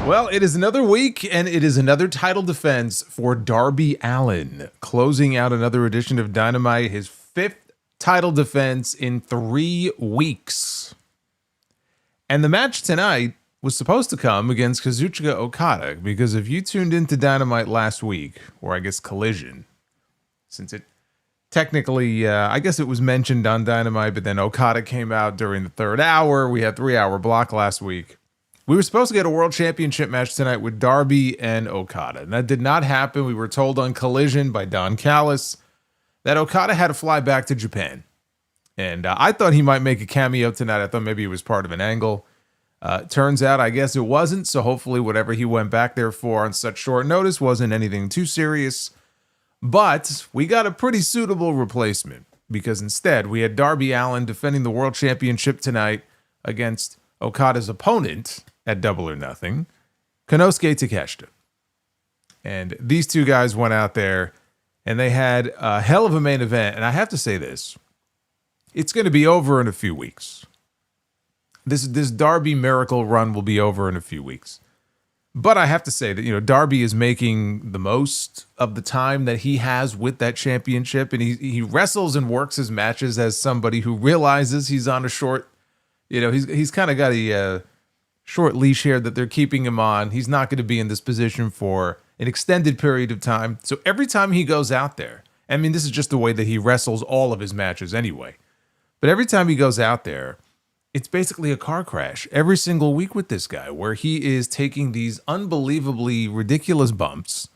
Well, it is another week, and it is another title defense for Darby Allin, closing out another edition of Dynamite, his 5th title defense in 3 weeks. And the match tonight was supposed to come against Kazuchika Okada, because if you tuned into Dynamite last week, or I guess Collision, since it technically, I guess it was mentioned on Dynamite, but then Okada came out during the 3rd hour. We had 3-hour block last week. We were supposed to get a World Championship match tonight with Darby and Okada, and that did not happen. We were told on Collision by Don Callis that Okada had to fly back to Japan. And I thought he might make a cameo tonight. I thought maybe it was part of an angle. Turns out, I guess it wasn't, so hopefully whatever he went back there for on such short notice wasn't anything too serious. But we got a pretty suitable replacement, because instead we had Darby Allin defending the World Championship tonight against Okada's opponent at Double or Nothing, Konosuke Takeshita. And these two guys went out there and they had a hell of a main event. And I have to say this, it's going to be over in a few weeks. This Darby miracle run will be over in a few weeks. But I have to say that, Darby is making the most of the time that he has with that championship. And he wrestles and works his matches as somebody who realizes he's on a short, he's kind of got a short leash here that they're keeping him on. He's not going to be in this position for an extended period of time. So every time he goes out there, I mean, this is just the way that he wrestles all of his matches anyway. But every time he goes out there, it's basically a car crash every single week with this guy, where he is taking these unbelievably ridiculous bumps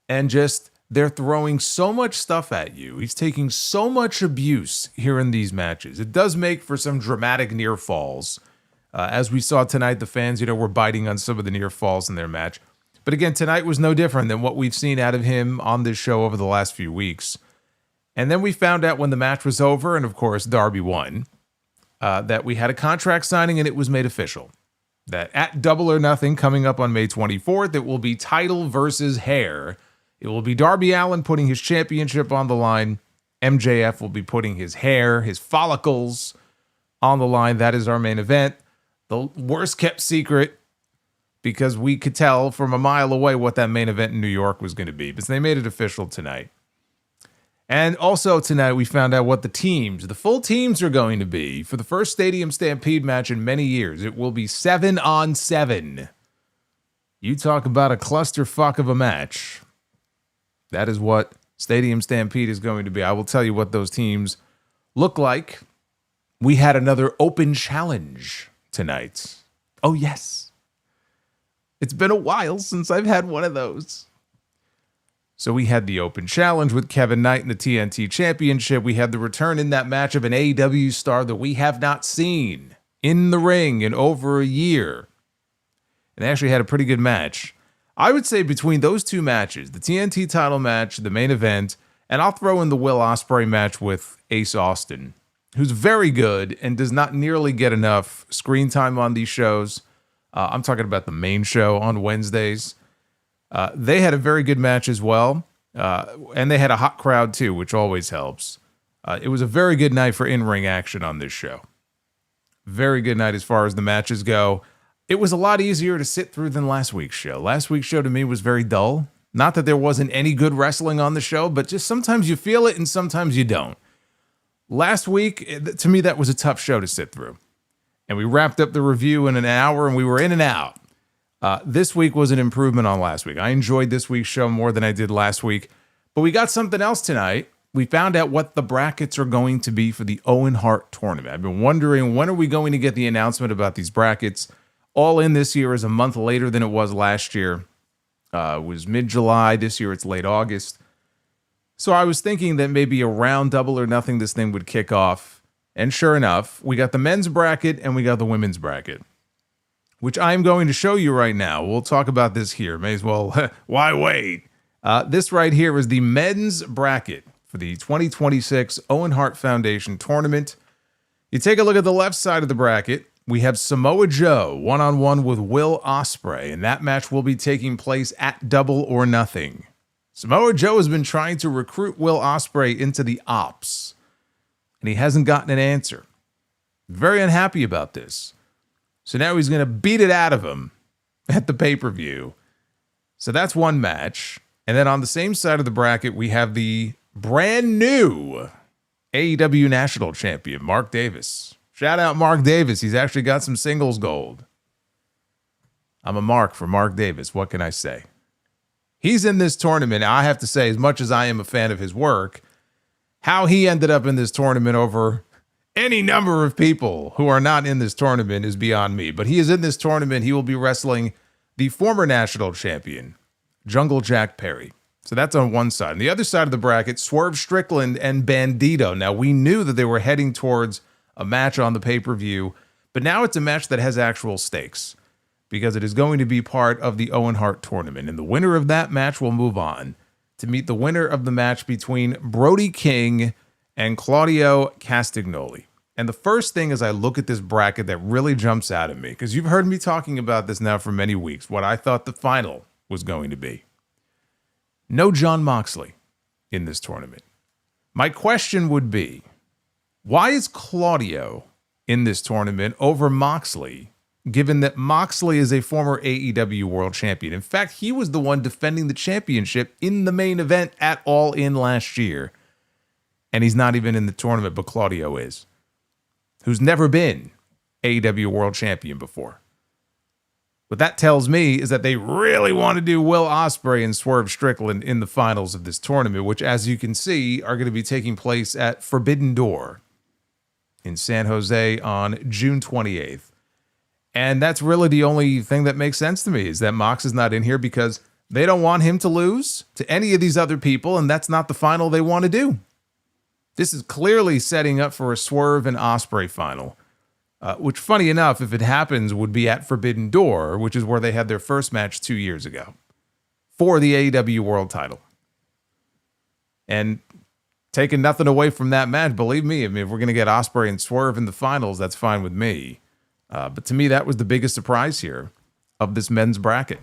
and just they're throwing so much stuff at you. He's taking so much abuse here in these matches. It does make for some dramatic near falls. As we saw tonight, the fans, were biting on some of the near falls in their match. But again, tonight was no different than what we've seen out of him on this show over the last few weeks. And then we found out when the match was over, and of course, Darby won, that we had a contract signing and it was made official. That at Double or Nothing coming up on May 24th, it will be title versus hair. It will be Darby Allin putting his championship on the line. MJF will be putting his hair, his follicles on the line. That is our main event. The worst kept secret, because we could tell from a mile away what that main event in New York was going to be. But they made it official tonight. And also tonight we found out what the full teams are going to be for the first Stadium Stampede match in many years. It will be 7-on-7. You talk about a clusterfuck of a match. That is what Stadium Stampede is going to be. I will tell you what those teams look like. We had another open challenge tonight. Oh, yes. It's been a while since I've had one of those. So we had the open challenge with Kevin Knight in the TNT Championship. We had the return in that match of an AEW star that we have not seen in the ring in over a year. And they actually had a pretty good match. I would say between those two matches, the TNT title match, the main event, and I'll throw in the Will Ospreay match with Ace Austin, who's very good and does not nearly get enough screen time on these shows. I'm talking about the main show on Wednesdays. They had a very good match as well. And they had a hot crowd too, which always helps. It was a very good night for in-ring action on this show. Very good night as far as the matches go. It was a lot easier to sit through than last week's show. Last week's show to me was very dull. Not that there wasn't any good wrestling on the show, but just sometimes you feel it and sometimes you don't. Last week, to me, that was a tough show to sit through. And we wrapped up the review in an hour and we were in and out. This week was an improvement on last week. I enjoyed this week's show more than I did last week. But we got something else tonight. We found out what the brackets are going to be for the Owen Hart tournament. I've been wondering, when are we going to get the announcement about these brackets? All In this year is a month later than it was last year. It was mid-July. This year it's late August. So I was thinking that maybe around Double or Nothing this thing would kick off. And sure enough, we got the men's bracket and we got the women's bracket, which I'm going to show you right now. We'll talk about this here. May as well. Why wait? This right here is the men's bracket for the 2026 Owen Hart Foundation tournament. You take a look at the left side of the bracket. We have Samoa Joe one-on-one with Will Ospreay, and that match will be taking place at Double or Nothing. Samoa Joe has been trying to recruit Will Ospreay into the Ops, and he hasn't gotten an answer. Very unhappy about this. So now he's going to beat it out of him at the pay-per-view. So that's one match. And then on the same side of the bracket, we have the brand new AEW National Champion, Mark Davis. Shout out Mark Davis. He's actually got some singles gold. I'm a mark for Mark Davis. What can I say? He's in this tournament. I have to say, as much as I am a fan of his work, how he ended up in this tournament over any number of people who are not in this tournament is beyond me. But he is in this tournament. He will be wrestling the former national champion, Jungle Jack Perry. So that's on one side. On the other side of the bracket, Swerve Strickland and Bandito. Now, we knew that they were heading towards a match on the pay-per-view, but now it's a match that has actual stakes because it is going to be part of the Owen Hart tournament. And the winner of that match will move on to meet the winner of the match between Brody King and Claudio Castagnoli. And the first thing as I look at this bracket that really jumps out at me, because you've heard me talking about this now for many weeks, what I thought the final was going to be. No Jon Moxley in this tournament. My question would be, why is Claudio in this tournament over Moxley, given that Moxley is a former AEW World Champion? In fact, he was the one defending the championship in the main event at All In last year. And he's not even in the tournament, but Claudio is, who's never been AEW World Champion before. What that tells me is that they really want to do Will Ospreay and Swerve Strickland in the finals of this tournament, which, as you can see, are going to be taking place at Forbidden Door in San Jose on June 28th. And that's really the only thing that makes sense to me, is that Mox is not in here because they don't want him to lose to any of these other people, and that's not the final they want to do. This is clearly setting up for a Swerve and Ospreay final. Which, funny enough, if it happens, would be at Forbidden Door, which is where they had their first match 2 years ago for the AEW World title. And taking nothing away from that match, believe me, I mean, if we're going to get Ospreay and Swerve in the finals, that's fine with me. But to me, that was the biggest surprise here of this men's bracket.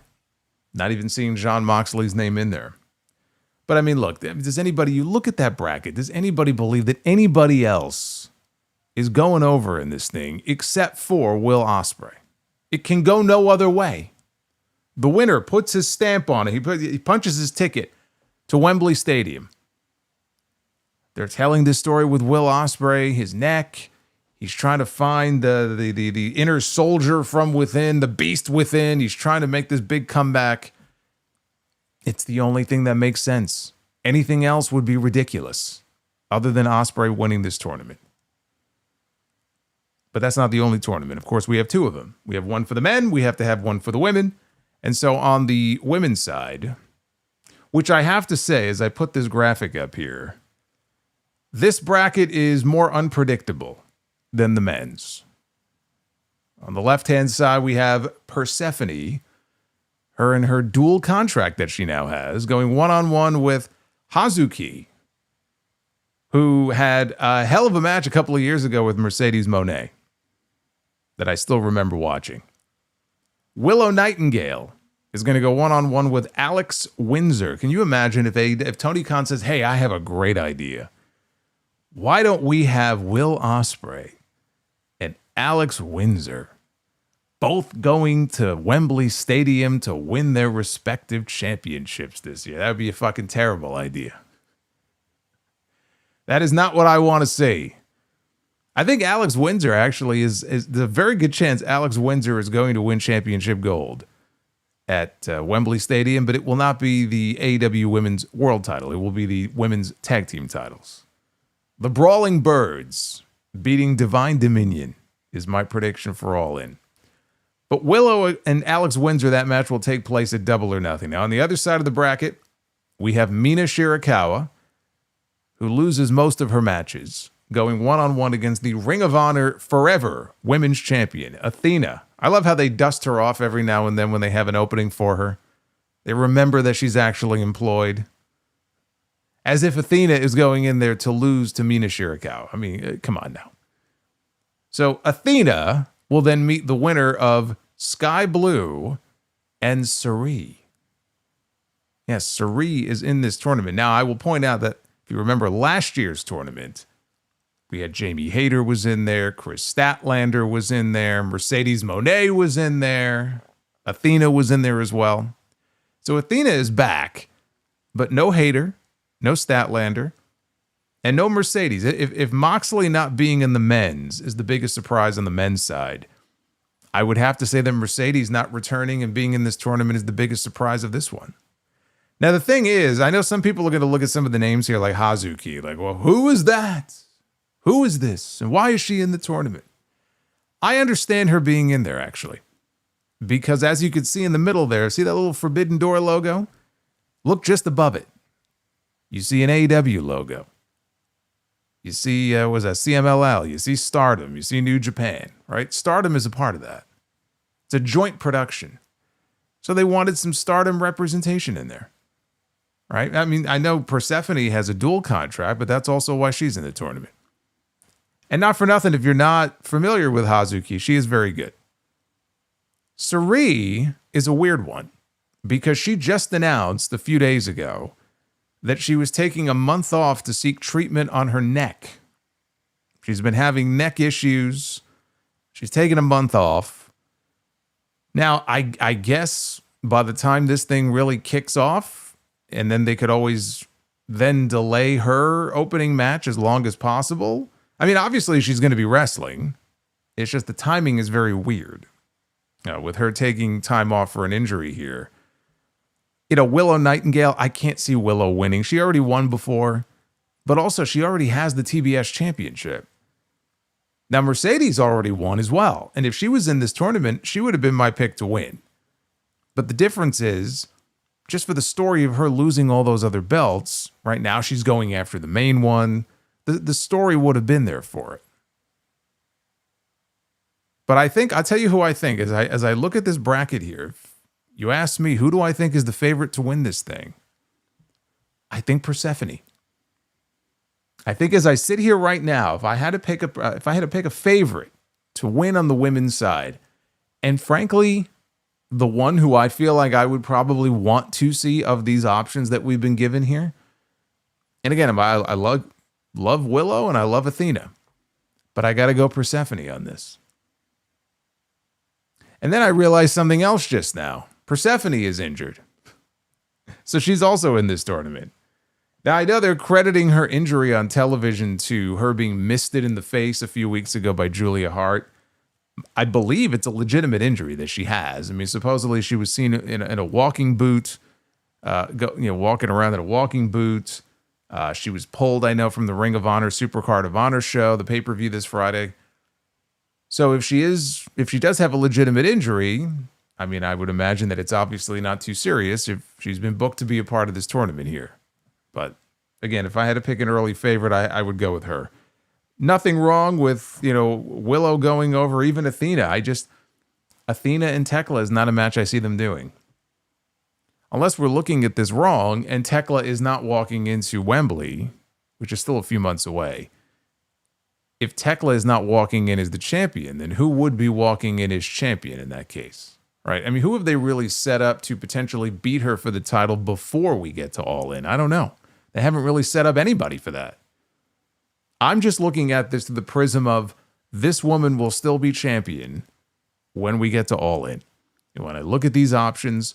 Not even seeing Jon Moxley's name in there. But I mean, look, does anybody, you look at that bracket, does anybody believe that anybody else is going over in this thing except for Will Ospreay? It can go no other way. The winner puts his stamp on it. He punches his ticket to Wembley Stadium. They're telling this story with Will Ospreay, his neck. He's trying to find the inner soldier from within, the beast within. He's trying to make this big comeback. It's the only thing that makes sense. Anything else would be ridiculous other than Ospreay winning this tournament. But that's not the only tournament. Of course, we have two of them. We have one for the men. We have to have one for the women. And so on the women's side, which I have to say, as I put this graphic up here, this bracket is more unpredictable than the men's. On the left-hand side, we have Persephone, her and her dual contract that she now has, going one-on-one with Hazuki, who had a hell of a match a couple of years ago with Mercedes Moné that I still remember watching. Willow Nightingale is going to go one-on-one with Alex Windsor. Can you imagine if Tony Khan says, hey, I have a great idea. Why don't we have Will Ospreay and Alex Windsor both going to Wembley Stadium to win their respective championships this year? That would be a fucking terrible idea. That is not what I want to see. I think Alex Windsor actually is there's a very good chance Alex Windsor is going to win championship gold at Wembley Stadium, but it will not be the AEW Women's World title. It will be the Women's Tag Team titles. The Brawling Birds beating Divine Dominion is my prediction for All In. But Willow and Alex Windsor, that match will take place at Double or Nothing. Now, on the other side of the bracket, we have Mina Shirakawa, who loses most of her matches, going one-on-one against the Ring of Honor Forever Women's Champion, Athena. I love how they dust her off every now and then when they have an opening for her. They remember that she's actually employed. As if Athena is going in there to lose to Mina Shirakawa. I mean, come on now. So Athena will then meet the winner of Sky Blue and Sareee. Yes, Sareee is in this tournament. Now, I will point out that if you remember last year's tournament, we had Jamie Hayter was in there, Chris Statlander was in there, Mercedes Moné was in there, Athena was in there as well. So Athena is back, but no Hater, no Statlander, and no Mercedes. If Moxley not being in the men's is the biggest surprise on the men's side, I would have to say that Mercedes not returning and being in this tournament is the biggest surprise of this one. Now, the thing is, I know some people are going to look at some of the names here like Hazuki, like, well, who is that? Who is this? And why is she in the tournament? I understand her being in there, actually. Because as you can see in the middle there, see that little Forbidden Door logo? Look just above it. You see an AEW logo. You see, was that CMLL? You see Stardom. You see New Japan, right? Stardom is a part of that. It's a joint production. So they wanted some Stardom representation in there, right? I mean, I know Persephone has a dual contract, but that's also why she's in the tournament. And not for nothing, if you're not familiar with Hazuki, she is very good. Sarii is a weird one because she just announced a few days ago that she was taking a month off to seek treatment on her neck. She's been having neck issues. She's taking a month off. Now, I guess by the time this thing really kicks off, and then they could always then delay her opening match as long as possible. I mean, obviously she's going to be wrestling. It's just the timing is very weird. With her taking time off for an injury here. Willow Nightingale, I can't see Willow winning. She already won before, but also she already has the TBS championship. Now, Mercedes already won as well. And if she was in this tournament, she would have been my pick to win. But the difference is, just for the story of her losing all those other belts, right now she's going after the main one. The story would have been there for it. But I'll tell you who I think, as I look at this bracket here, if you ask me, who do I think is the favorite to win this thing? I think Persephone. I think as I sit here right now, if I had to pick a favorite to win on the women's side, and frankly, the one who I feel like I would probably want to see of these options that we've been given here. And again, I love Willow and I love Athena, but I got to go Persephone on this. And then I realized something else just now. Persephone is injured. So she's also in this tournament. Now, I know they're crediting her injury on television to her being misted in the face a few weeks ago by Julia Hart. I believe it's a legitimate injury that she has. I mean, supposedly she was seen in a walking boot, walking around in a walking boot. She was pulled, I know, from the Ring of Honor Supercard of Honor show, the pay-per-view this Friday. So if she does have a legitimate injury, I mean, I would imagine that it's obviously not too serious if she's been booked to be a part of this tournament here. But again, if I had to pick an early favorite, I would go with her. Nothing wrong with, Willow going over even Athena. Athena and Tekla is not a match I see them doing. Unless we're looking at this wrong and Tekla is not walking into Wembley, which is still a few months away. If Tekla is not walking in as the champion, then who would be walking in as champion in that case? Right? I mean, who have they really set up to potentially beat her for the title before we get to All In? I don't know. They haven't really set up anybody for that. I'm just looking at this through the prism of this woman will still be champion when we get to All In. And when I look at these options,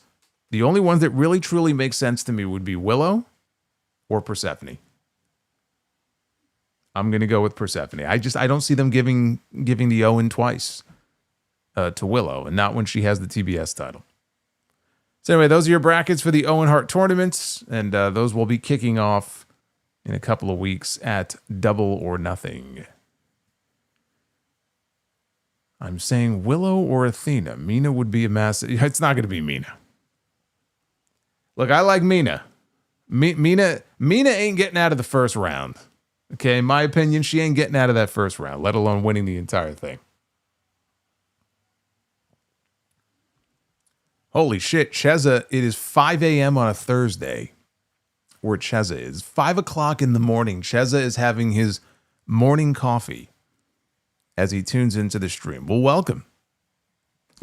the only ones that really truly make sense to me would be Willow or Persephone. I'm going to go with Persephone. I don't see them giving the Owen twice to Willow, and not when she has the TBS title. So anyway, those are your brackets for the Owen Hart tournaments, and those will be kicking off in a couple of weeks at Double or Nothing. I'm saying Willow or Athena. Mina would be a massive... It's not going to be Mina. Look, I like Mina. Mina ain't getting out of the first round. Okay, in my opinion, she ain't getting out of that first round, let alone winning the entire thing. Holy shit, Cheza, it is 5 a.m. on a Thursday, where Cheza is. 5 o'clock in the morning, Cheza is having his morning coffee as he tunes into the stream. Well, welcome.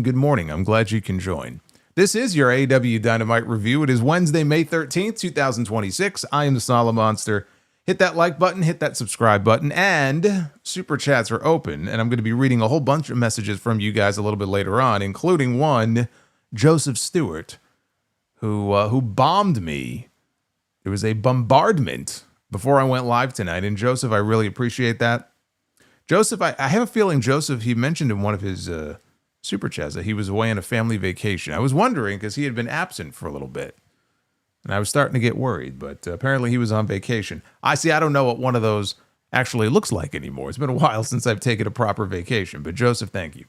Good morning. I'm glad you can join. This is your AEW Dynamite review. It is Wednesday, May 13th, 2026. I am the Solomonster. Hit that like button, hit that subscribe button, and super chats are open. And I'm going to be reading a whole bunch of messages from you guys a little bit later on, including one Joseph Stewart, who bombed me. There was a bombardment before I went live tonight. And Joseph, I really appreciate that. Joseph, I have a feeling, Joseph, he mentioned in one of his super chats that he was away on a family vacation. I was wondering because he had been absent for a little bit. And I was starting to get worried, but apparently he was on vacation. I don't know what one of those actually looks like anymore. It's been a while since I've taken a proper vacation. But Joseph, thank you.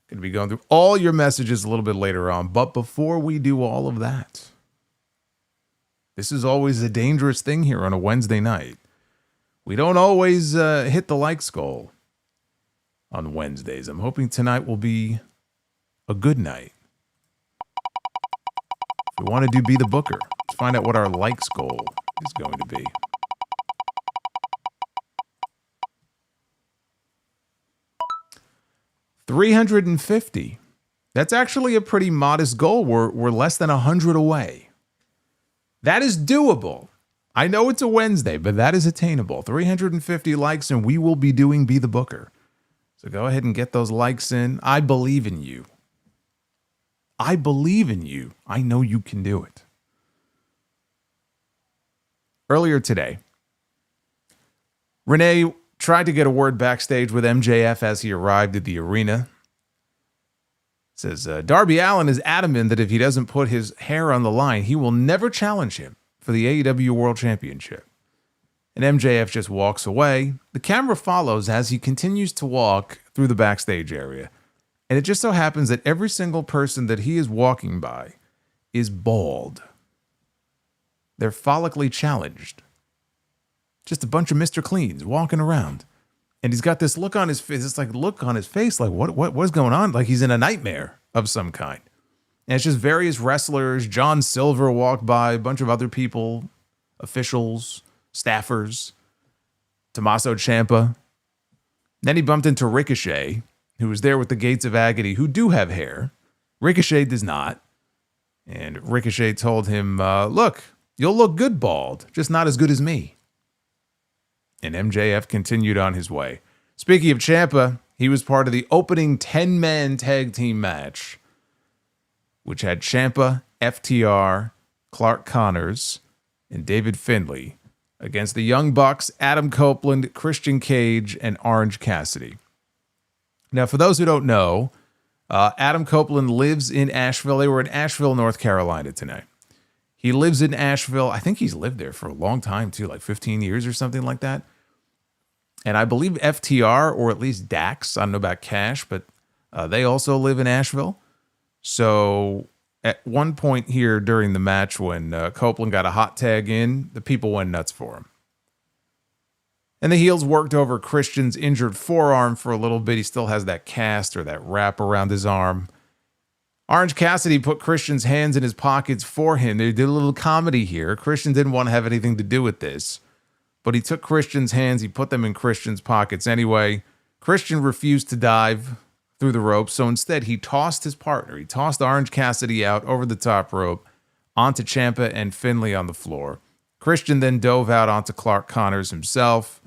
Going to be going through all your messages a little bit later on. But before we do all of that, this is always a dangerous thing here on a Wednesday night. We don't always hit the likes goal on Wednesdays. I'm hoping tonight will be a good night. If we want to do Be the Booker, let's find out what our likes goal is going to be. $350. That's actually a pretty modest goal. We're less than 100 away. That is doable. I know it's a Wednesday, but that is attainable. 350 likes, and we will be doing Be the Booker. So go ahead and get those likes in. I believe in you. I believe in you. I know you can do it. Earlier today, Renee tried to get a word backstage with MJF as he arrived at the arena. It says, Darby Allin is adamant that if he doesn't put his hair on the line, he will never challenge him for the AEW World Championship. And MJF just walks away. The camera follows as he continues to walk through the backstage area. And it just so happens that every single person that he is walking by is bald. They're follically challenged. Just a bunch of Mr. Cleans walking around. And he's got this look on his face. It's like look on his face. Like what's going on? Like he's in a nightmare of some kind. And it's just various wrestlers. John Silver walked by, a bunch of other people, officials, staffers, Tommaso Ciampa. Then he bumped into Ricochet, who was there with the Gates of Agony, who do have hair. Ricochet does not. And Ricochet told him, look, you'll look good bald, just not as good as me. And MJF continued on his way. Speaking of Ciampa, he was part of the opening 10-man tag team match, which had Ciampa, FTR, Clark Connors, and David Finlay against the Young Bucks, Adam Copeland, Christian Cage, and Orange Cassidy. Now, for those who don't know, Adam Copeland lives in Asheville. They were in Asheville, North Carolina tonight. He lives in Asheville. I think he's lived there for a long time, too, like 15 years or something like that. And I believe FTR, or at least Dax, I don't know about Cash, but they also live in Asheville. So at one point here during the match when Copeland got a hot tag in, the people went nuts for him. And the heels worked over Christian's injured forearm for a little bit. He still has that cast or that wrap around his arm. Orange Cassidy put Christian's hands in his pockets for him. They did a little comedy here. Christian didn't want to have anything to do with this. But he took Christian's hands. He put them in Christian's pockets anyway. Christian refused to dive through the ropes. So instead, he tossed his partner. He tossed Orange Cassidy out over the top rope onto Ciampa and Finlay on the floor. Christian then dove out onto Clark Connors himself.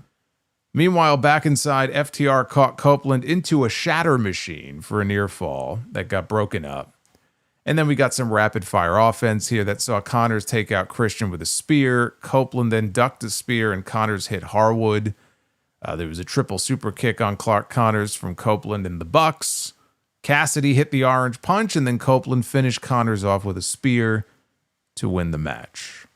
Meanwhile, back inside, FTR caught Copeland into a shatter machine for a near fall that got broken up. And then we got some rapid fire offense here that saw Connors take out Christian with a spear. Copeland then ducked a spear and Connors hit Harwood. There was a triple super kick on Clark Connors from Copeland and the Bucks. Cassidy hit the orange punch and then Copeland finished Connors off with a spear to win the match.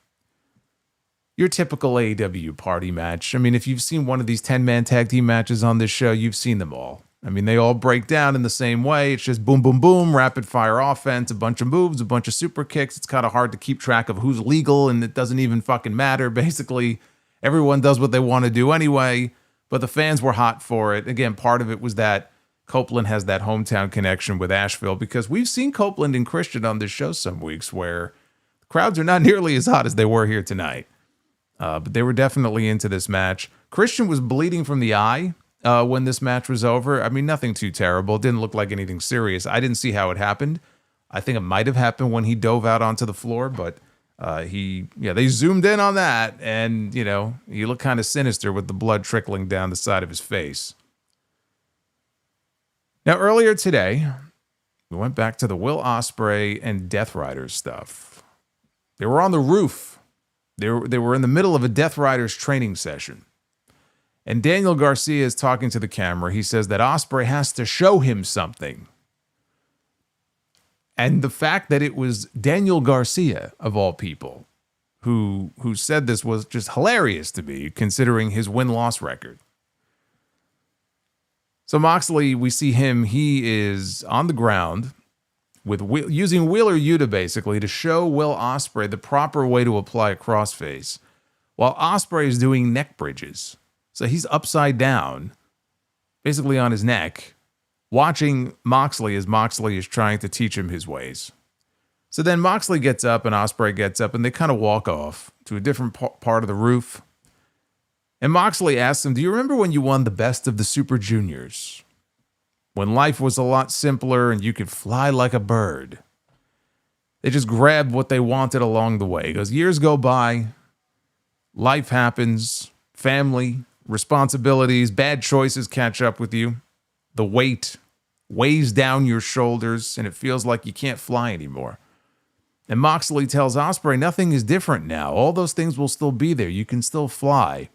Your typical AEW party match. I mean, if you've seen one of these 10-man tag team matches on this show, you've seen them all. I mean, they all break down in the same way. It's just boom, boom, boom, rapid fire offense, a bunch of moves, a bunch of super kicks. It's kind of hard to keep track of who's legal, and it doesn't even fucking matter. Basically, everyone does what they want to do anyway, but the fans were hot for it. Again, part of it was that Copeland has that hometown connection with Asheville, because we've seen Copeland and Christian on this show some weeks where the crowds are not nearly as hot as they were here tonight. But they were definitely into this match. Christian was bleeding from the eye when this match was over. I mean, nothing too terrible. It didn't look like anything serious. I didn't see how it happened. I think it might have happened when he dove out onto the floor, but they zoomed in on that, and, he looked kind of sinister with the blood trickling down the side of his face. Now, earlier today, We went back to the Will Ospreay and Death Riders stuff. They were on the roof. They were in the middle of a Death Riders training session. And Daniel Garcia is talking to the camera. He says that Ospreay has to show him something. And the fact that it was Daniel Garcia, of all people, who said this was just hilarious to me, considering his win-loss record. So Moxley, we see him, he is on the ground with using Wheeler Yuta basically to show Will Ospreay the proper way to apply a crossface, while Ospreay is doing neck bridges. So he's upside down, basically on his neck, watching Moxley as Moxley is trying to teach him his ways. So then Moxley gets up and Ospreay gets up and they kind of walk off to a different part of the roof. And Moxley asks him, do you remember when you won the Best of the Super Juniors? When life was a lot simpler and you could fly like a bird. They just grabbed what they wanted along the way. He goes, years go by, life happens, family, responsibilities, bad choices catch up with you. The weight weighs down your shoulders and it feels like you can't fly anymore. And Moxley tells Ospreay, nothing is different now. All those things will still be there. You can still fly.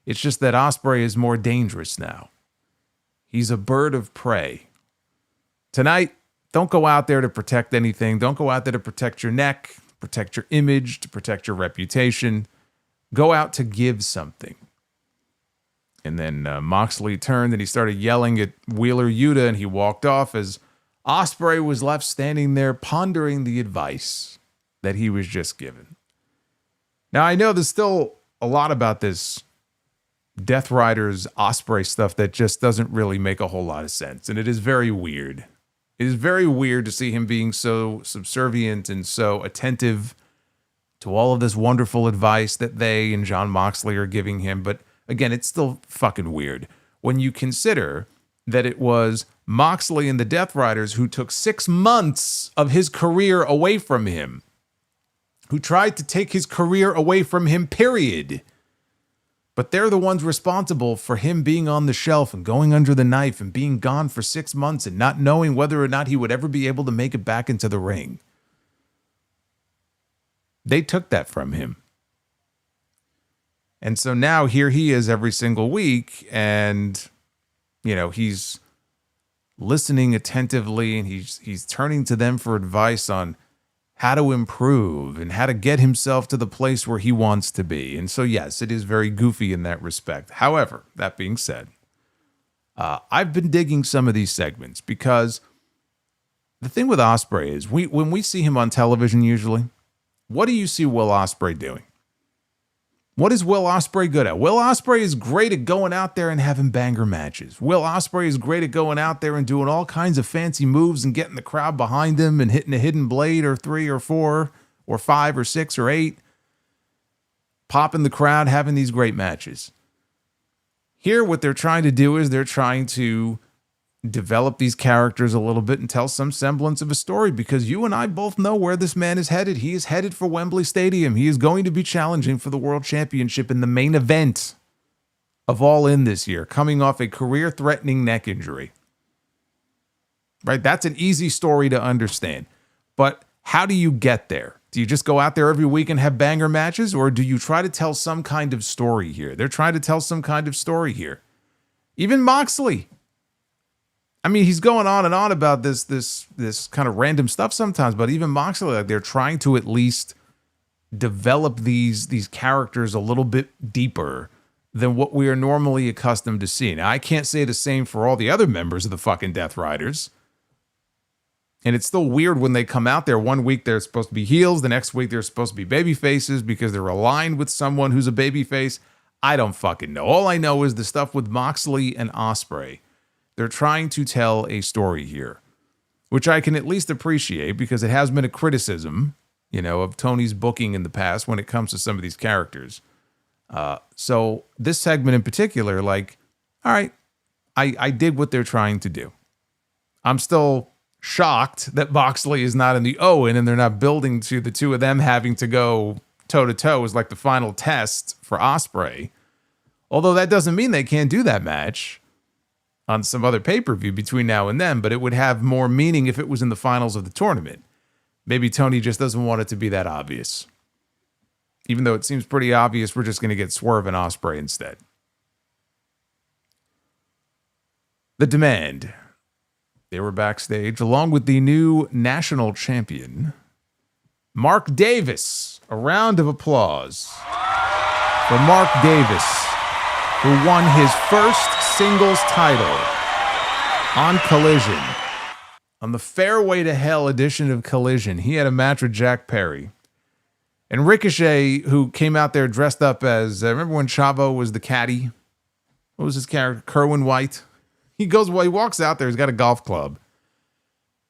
It's just that Ospreay is more dangerous now. He's a bird of prey. Tonight, don't go out there to protect anything. Don't go out there to protect your neck, protect your image, to protect your reputation. Go out to give something. And then Moxley turned and he started yelling at Wheeler Yuta and he walked off as Ospreay was left standing there pondering the advice that he was just given. Now, I know there's still a lot about this Death Riders Ospreay stuff that just doesn't really make a whole lot of sense. And it is very weird. It is very weird to see him being so subservient and so attentive to all of this wonderful advice that they and Jon Moxley are giving him. But again, it's still fucking weird when you consider that it was Moxley and the Death Riders who took 6 months of his career away from him, who tried to take his career away from him, period. But they're the ones responsible for him being on the shelf and going under the knife and being gone for 6 months and not knowing whether or not he would ever be able to make it back into the ring. They took that from him. And so now here he is every single week and, you know, he's listening attentively and he's turning to them for advice on how to improve and how to get himself to the place where he wants to be. And so, yes, it is very goofy in that respect. However, that being said, I've been digging some of these segments because the thing with Ospreay is when we see him on television usually, what do you see Will Ospreay doing? What is Will Ospreay good at? Will Ospreay is great at going out there and having banger matches. Will Ospreay is great at going out there and doing all kinds of fancy moves and getting the crowd behind him and hitting a hidden blade or 3 or 4 or 5 or 6 or 8. Popping the crowd, having these great matches. Here, what they're trying to do is they're trying to develop these characters a little bit and tell some semblance of a story because you and I both know where this man is headed. He is headed for Wembley Stadium. He is going to be challenging for the World Championship in the main event of All In this year, coming off a career-threatening neck injury. Right? That's an easy story to understand. But how do you get there? Do you just go out there every week and have banger matches, or do you try to tell some kind of story here? They're trying to tell some kind of story here. Even Moxley. I mean, he's going on and on about this kind of random stuff sometimes, but even Moxley, like, they're trying to at least develop these characters a little bit deeper than what we are normally accustomed to seeing. Now, I can't say the same for all the other members of the fucking Death Riders. And it's still weird when they come out there. One week they're supposed to be heels, the next week they're supposed to be baby faces because they're aligned with someone who's a baby face. I don't fucking know. All I know is the stuff with Moxley and Ospreay. They're trying to tell a story here, which I can at least appreciate because it has been a criticism, you know, of Tony's booking in the past when it comes to some of these characters. So this segment in particular, like, all right, I dig what they're trying to do. I'm still shocked that Moxley is not in the Owen and they're not building to the two of them having to go toe-to-toe as like the final test for Ospreay. Although that doesn't mean they can't do that match. on some other pay-per-view between now and then, but it would have more meaning if it was in the finals of the tournament. Maybe Tony just doesn't want it to be that obvious. Even though it seems pretty obvious, we're just going to get Swerve and Ospreay instead. The Demand. They were backstage along with the new national champion, Mark Davis. A round of applause for Mark Davis, who won his first singles title on Collision. On the Fairway to Hell edition of Collision, he had a match with Jack Perry. And Ricochet, who came out there dressed up as, remember when Chavo was the caddy? What was his character? Kerwin White. He walks out there, he's got a golf club.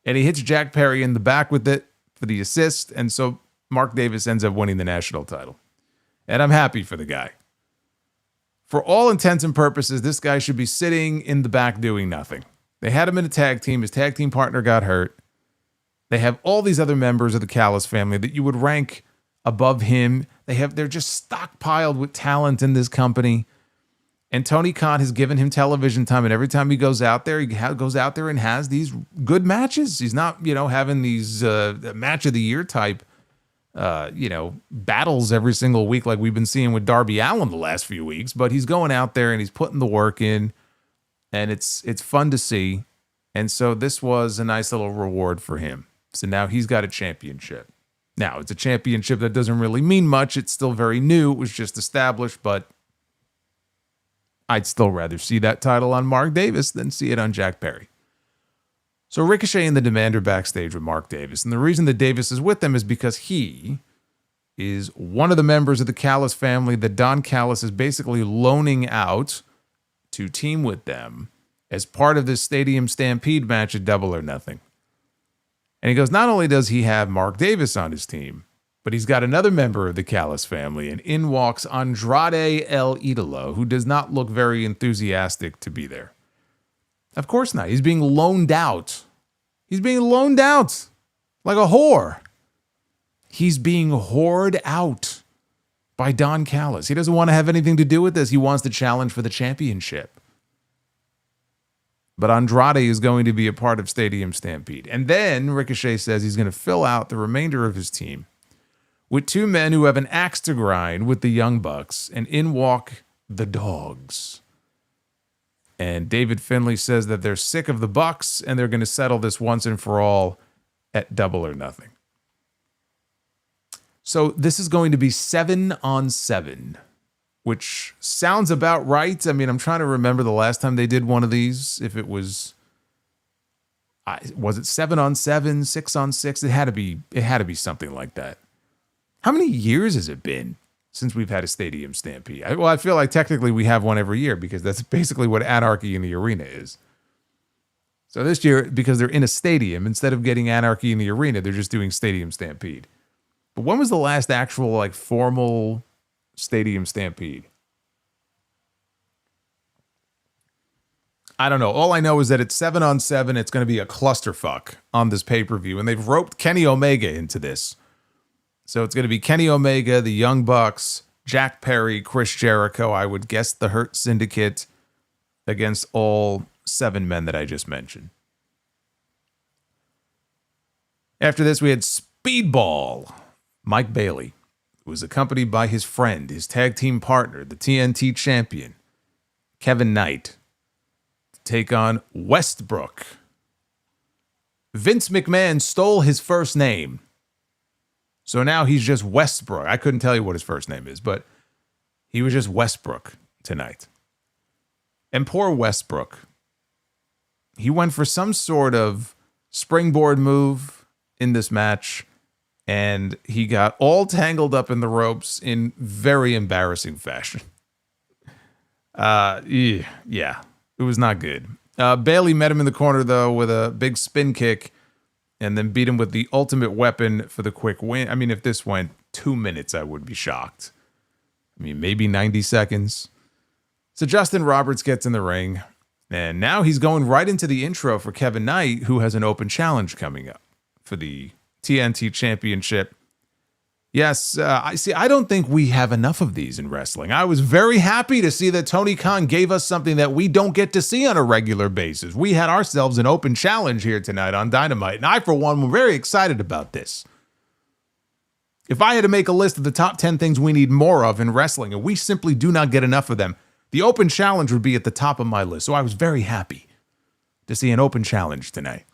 And he hits Jack Perry in the back with it for the assist. And so Mark Davis ends up winning the national title. And I'm happy for the guy. For all intents and purposes, this guy should be sitting in the back doing nothing. They had him in a tag team. His tag team partner got hurt. They have all these other members of the Callis family that you would rank above him. They're just stockpiled with talent in this company. And Tony Khan has given him television time, and every time he goes out there, goes out there and has these good matches. He's not, having these match of the year type, battles every single week like we've been seeing with Darby Allin the last few weeks. But he's going out there and he's putting the work in, and it's fun to see. And so this was a nice little reward for him. So now he's got a championship. Now, it's a championship that doesn't really mean much. It's still very new. It was just established, but I'd still rather see that title on Mark Davis than see it on Jack Perry. So Ricochet and the Demand are backstage with Mark Davis. And the reason that Davis is with them is because he is one of the members of the Callis family that Don Callis is basically loaning out to team with them as part of this Stadium Stampede match at Double or Nothing. And he goes, not only does he have Mark Davis on his team, but he's got another member of the Callis family, and in walks Andrade El Idolo, who does not look very enthusiastic to be there. Of course not. He's being loaned out. He's being loaned out like a whore. He's being whored out by Don Callis. He doesn't want to have anything to do with this. He wants to challenge for the championship. But Andrade is going to be a part of Stadium Stampede. And then Ricochet says he's going to fill out the remainder of his team with two men who have an axe to grind with the Young Bucks, and in walk the Dogs. And David Finlay says that they're sick of the Bucks and they're going to settle this once and for all at Double or Nothing. So this is going to be 7-on-7, which sounds about right. I mean, I'm trying to remember the last time they did one of these. If it was it 7-on-7, 6-on-6? It had to be something like that. How many years has it been since we've had a Stadium Stampede? I feel like technically we have one every year because that's basically what Anarchy in the Arena is. So this year, because they're in a stadium, instead of getting Anarchy in the Arena, they're just doing Stadium Stampede. But when was the last actual formal Stadium Stampede? I don't know. All I know is that it's 7-on-7. It's going to be a clusterfuck on this pay-per-view, and they've roped Kenny Omega into this. So it's going to be Kenny Omega, the Young Bucks, Jack Perry, Chris Jericho, I would guess the Hurt Syndicate, against all 7 men that I just mentioned. After this, we had Speedball, Mike Bailey, who was accompanied by his friend, his tag team partner, the TNT champion, Kevin Knight, to take on Westbrook. Vince McMahon stole his first name. So now he's just Westbrook. I couldn't tell you what his first name is, but he was just Westbrook tonight. And poor Westbrook. He went for some sort of springboard move in this match, and he got all tangled up in the ropes in very embarrassing fashion. Yeah, it was not good. Bailey met him in the corner, though, with a big spin kick, and then beat him with the ultimate weapon for the quick win. I mean, if this went 2 minutes, I would be shocked. I mean, maybe 90 seconds. So Justin Roberts gets in the ring, and now he's going right into the intro for Kevin Knight, who has an open challenge coming up for the TNT Championship. Yes, I don't think we have enough of these in wrestling. I was very happy to see that Tony Khan gave us something that we don't get to see on a regular basis. We had ourselves an open challenge here tonight on Dynamite, and I, for one, were very excited about this. If I had to make a list of the top 10 things we need more of in wrestling, and we simply do not get enough of them, the open challenge would be at the top of my list. So I was very happy to see an open challenge tonight.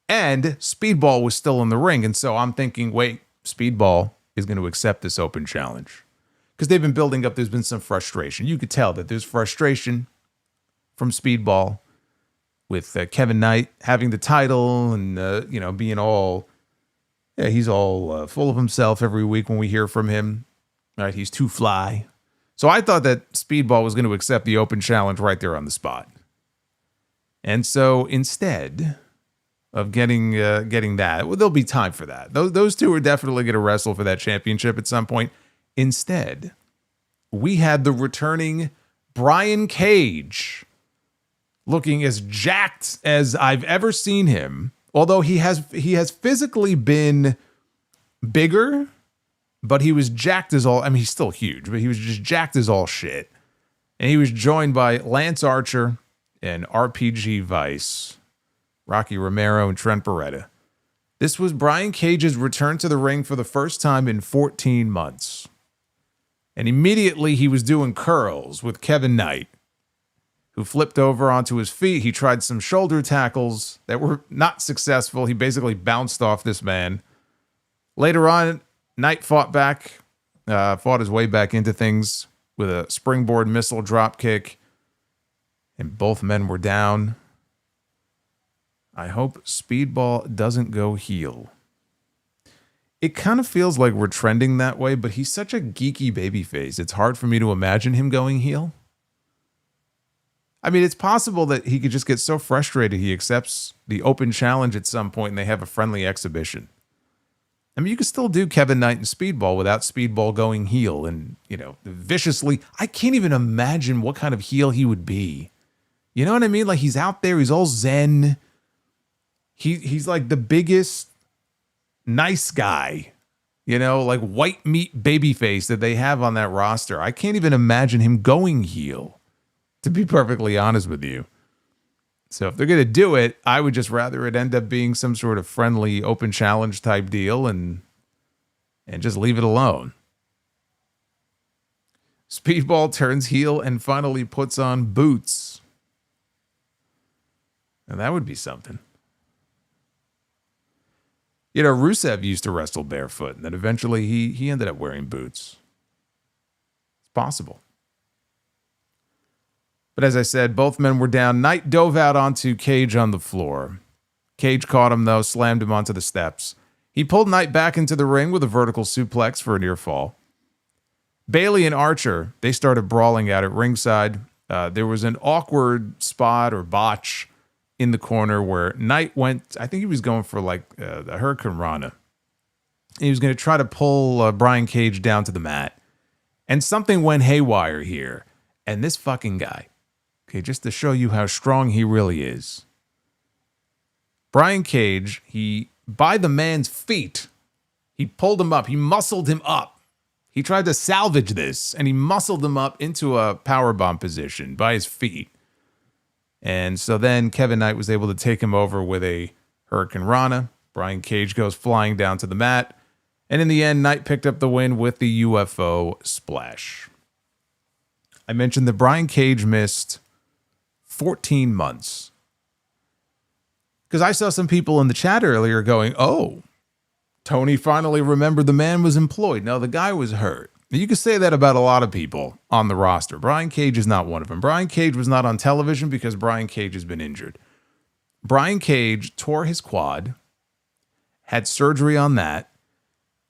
And Speedball was still in the ring, and so I'm thinking, wait, Speedball is going to accept this open challenge. Because they've been building up, there's been some frustration. You could tell that there's frustration from Speedball with Kevin Knight having the title and, being all, he's all full of himself every week when we hear from him. Right, he's too fly. So I thought that Speedball was going to accept the open challenge right there on the spot. And so instead of getting that, well, there'll be time for that. Those two are definitely going to wrestle for that championship at some point. Instead, we had the returning Brian Cage, looking as jacked as I've ever seen him. Although he has physically been bigger, but he was jacked as all. I mean, he's still huge, but he was just jacked as all shit. And he was joined by Lance Archer and RPG Vice, Rocky Romero, and Trent Beretta. This was Brian Cage's return to the ring for the first time in 14 months. And immediately he was doing curls with Kevin Knight, who flipped over onto his feet. He tried some shoulder tackles that were not successful. He basically bounced off this man. Later on, Knight fought his way back into things with a springboard missile drop kick, and both men were down. I hope Speedball doesn't go heel. It kind of feels like we're trending that way, but he's such a geeky babyface. It's hard for me to imagine him going heel. I mean, it's possible that he could just get so frustrated he accepts the open challenge at some point and they have a friendly exhibition. I mean, you could still do Kevin Knight and Speedball without Speedball going heel and, viciously. I can't even imagine what kind of heel he would be. You know what I mean? Like, he's out there, he's all zen. He's like the biggest nice guy, like white meat babyface that they have on that roster. I can't even imagine him going heel, to be perfectly honest with you. So if they're going to do it, I would just rather it end up being some sort of friendly open challenge type deal and just leave it alone. Speedball turns heel and finally puts on boots. And that would be something. Rusev used to wrestle barefoot, and then eventually he ended up wearing boots. It's possible. But as I said, both men were down. Knight dove out onto Cage on the floor. Cage caught him, though, slammed him onto the steps. He pulled Knight back into the ring with a vertical suplex for a near fall. Bayley and Archer, they started brawling out at ringside. There was an awkward spot or botch in the corner where Knight went, I think he was going for the Hurricane Rana. He was going to try to pull Brian Cage down to the mat. And something went haywire here. And this fucking guy, okay, just to show you how strong he really is. Brian Cage, by the man's feet, he pulled him up. He muscled him up. He tried to salvage this, and he muscled him up into a powerbomb position by his feet. And so then Kevin Knight was able to take him over with a Hurricane Rana. Brian Cage goes flying down to the mat. And in the end, Knight picked up the win with the UFO splash. I mentioned that Brian Cage missed 14 months. Because I saw some people in the chat earlier going, oh, Tony finally remembered the man was employed. No, the guy was hurt. You could say that about a lot of people on the roster. Brian Cage is not one of them. Brian Cage was not on television because Brian Cage has been injured. Brian Cage tore his quad, had surgery on that,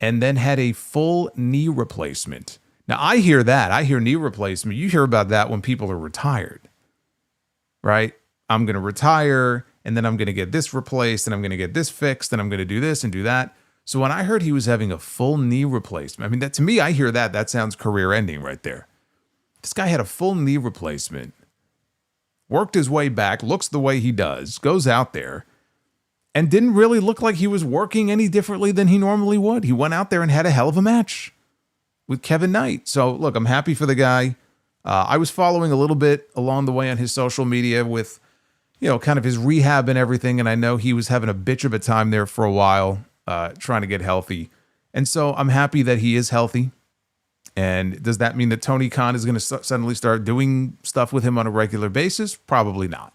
and then had a full knee replacement. Now, I hear that. I hear knee replacement. You hear about that when people are retired, right? I'm going to retire, and then I'm going to get this replaced, and I'm going to get this fixed, and I'm going to do this and do that. So when I heard he was having a full knee replacement, I mean, that to me, I hear that sounds career ending right there. This guy had a full knee replacement, worked his way back, looks the way he does, goes out there, and didn't really look like he was working any differently than he normally would. He went out there and had a hell of a match with Kevin Knight. So look, I'm happy for the guy. I was following a little bit along the way on his social media with, kind of his rehab and everything. And I know he was having a bitch of a time there for a while, trying to get healthy. And so I'm happy that he is healthy. And does that mean that Tony Khan is going to suddenly start doing stuff with him on a regular basis? Probably not.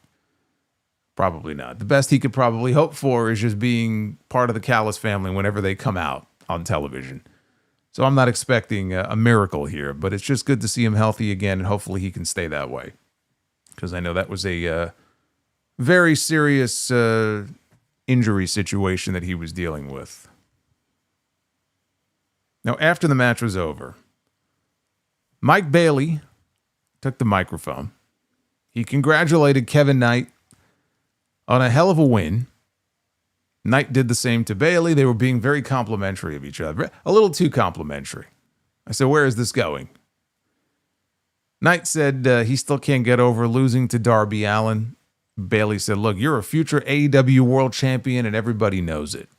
Probably not. The best he could probably hope for is just being part of the Callis family whenever they come out on television. So I'm not expecting a miracle here, but it's just good to see him healthy again, and hopefully he can stay that way. Because I know that was a very serious injury situation that he was dealing with. Now, after the match was over, Mike Bailey took the microphone. He congratulated Kevin Knight on a hell of a win. Knight did the same to Bailey. They were being very complimentary of each other. A little too complimentary. I said, where is this going? Knight said he still can't get over losing to Darby Allin. Bailey said, look, you're a future AEW world champion and everybody knows it.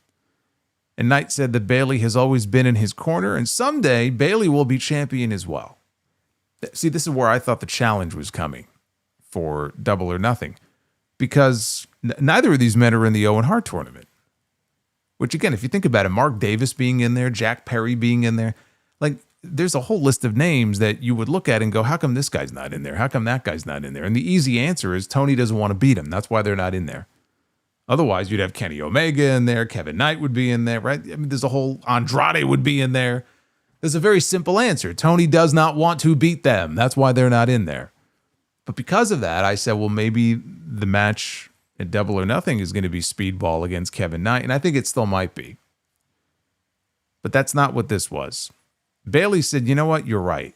And Knight said that Bailey has always been in his corner and someday Bailey will be champion as well. See, this is where I thought the challenge was coming for Double or Nothing. Because neither of these men are in the Owen Hart tournament. Which, again, if you think about it, Mark Davis being in there, Jack Perry being in there, like, there's a whole list of names that you would look at and go, how come this guy's not in there? How come that guy's not in there? And the easy answer is Tony doesn't want to beat him. That's why they're not in there. Otherwise, you'd have Kenny Omega in there. Kevin Knight would be in there, right? I mean, there's a whole Andrade would be in there. There's a very simple answer. Tony does not want to beat them. That's why they're not in there. But because of that, I said, well, maybe the match at Double or Nothing is going to be Speedball against Kevin Knight, and I think it still might be. But that's not what this was. Bailey said, you know what, you're right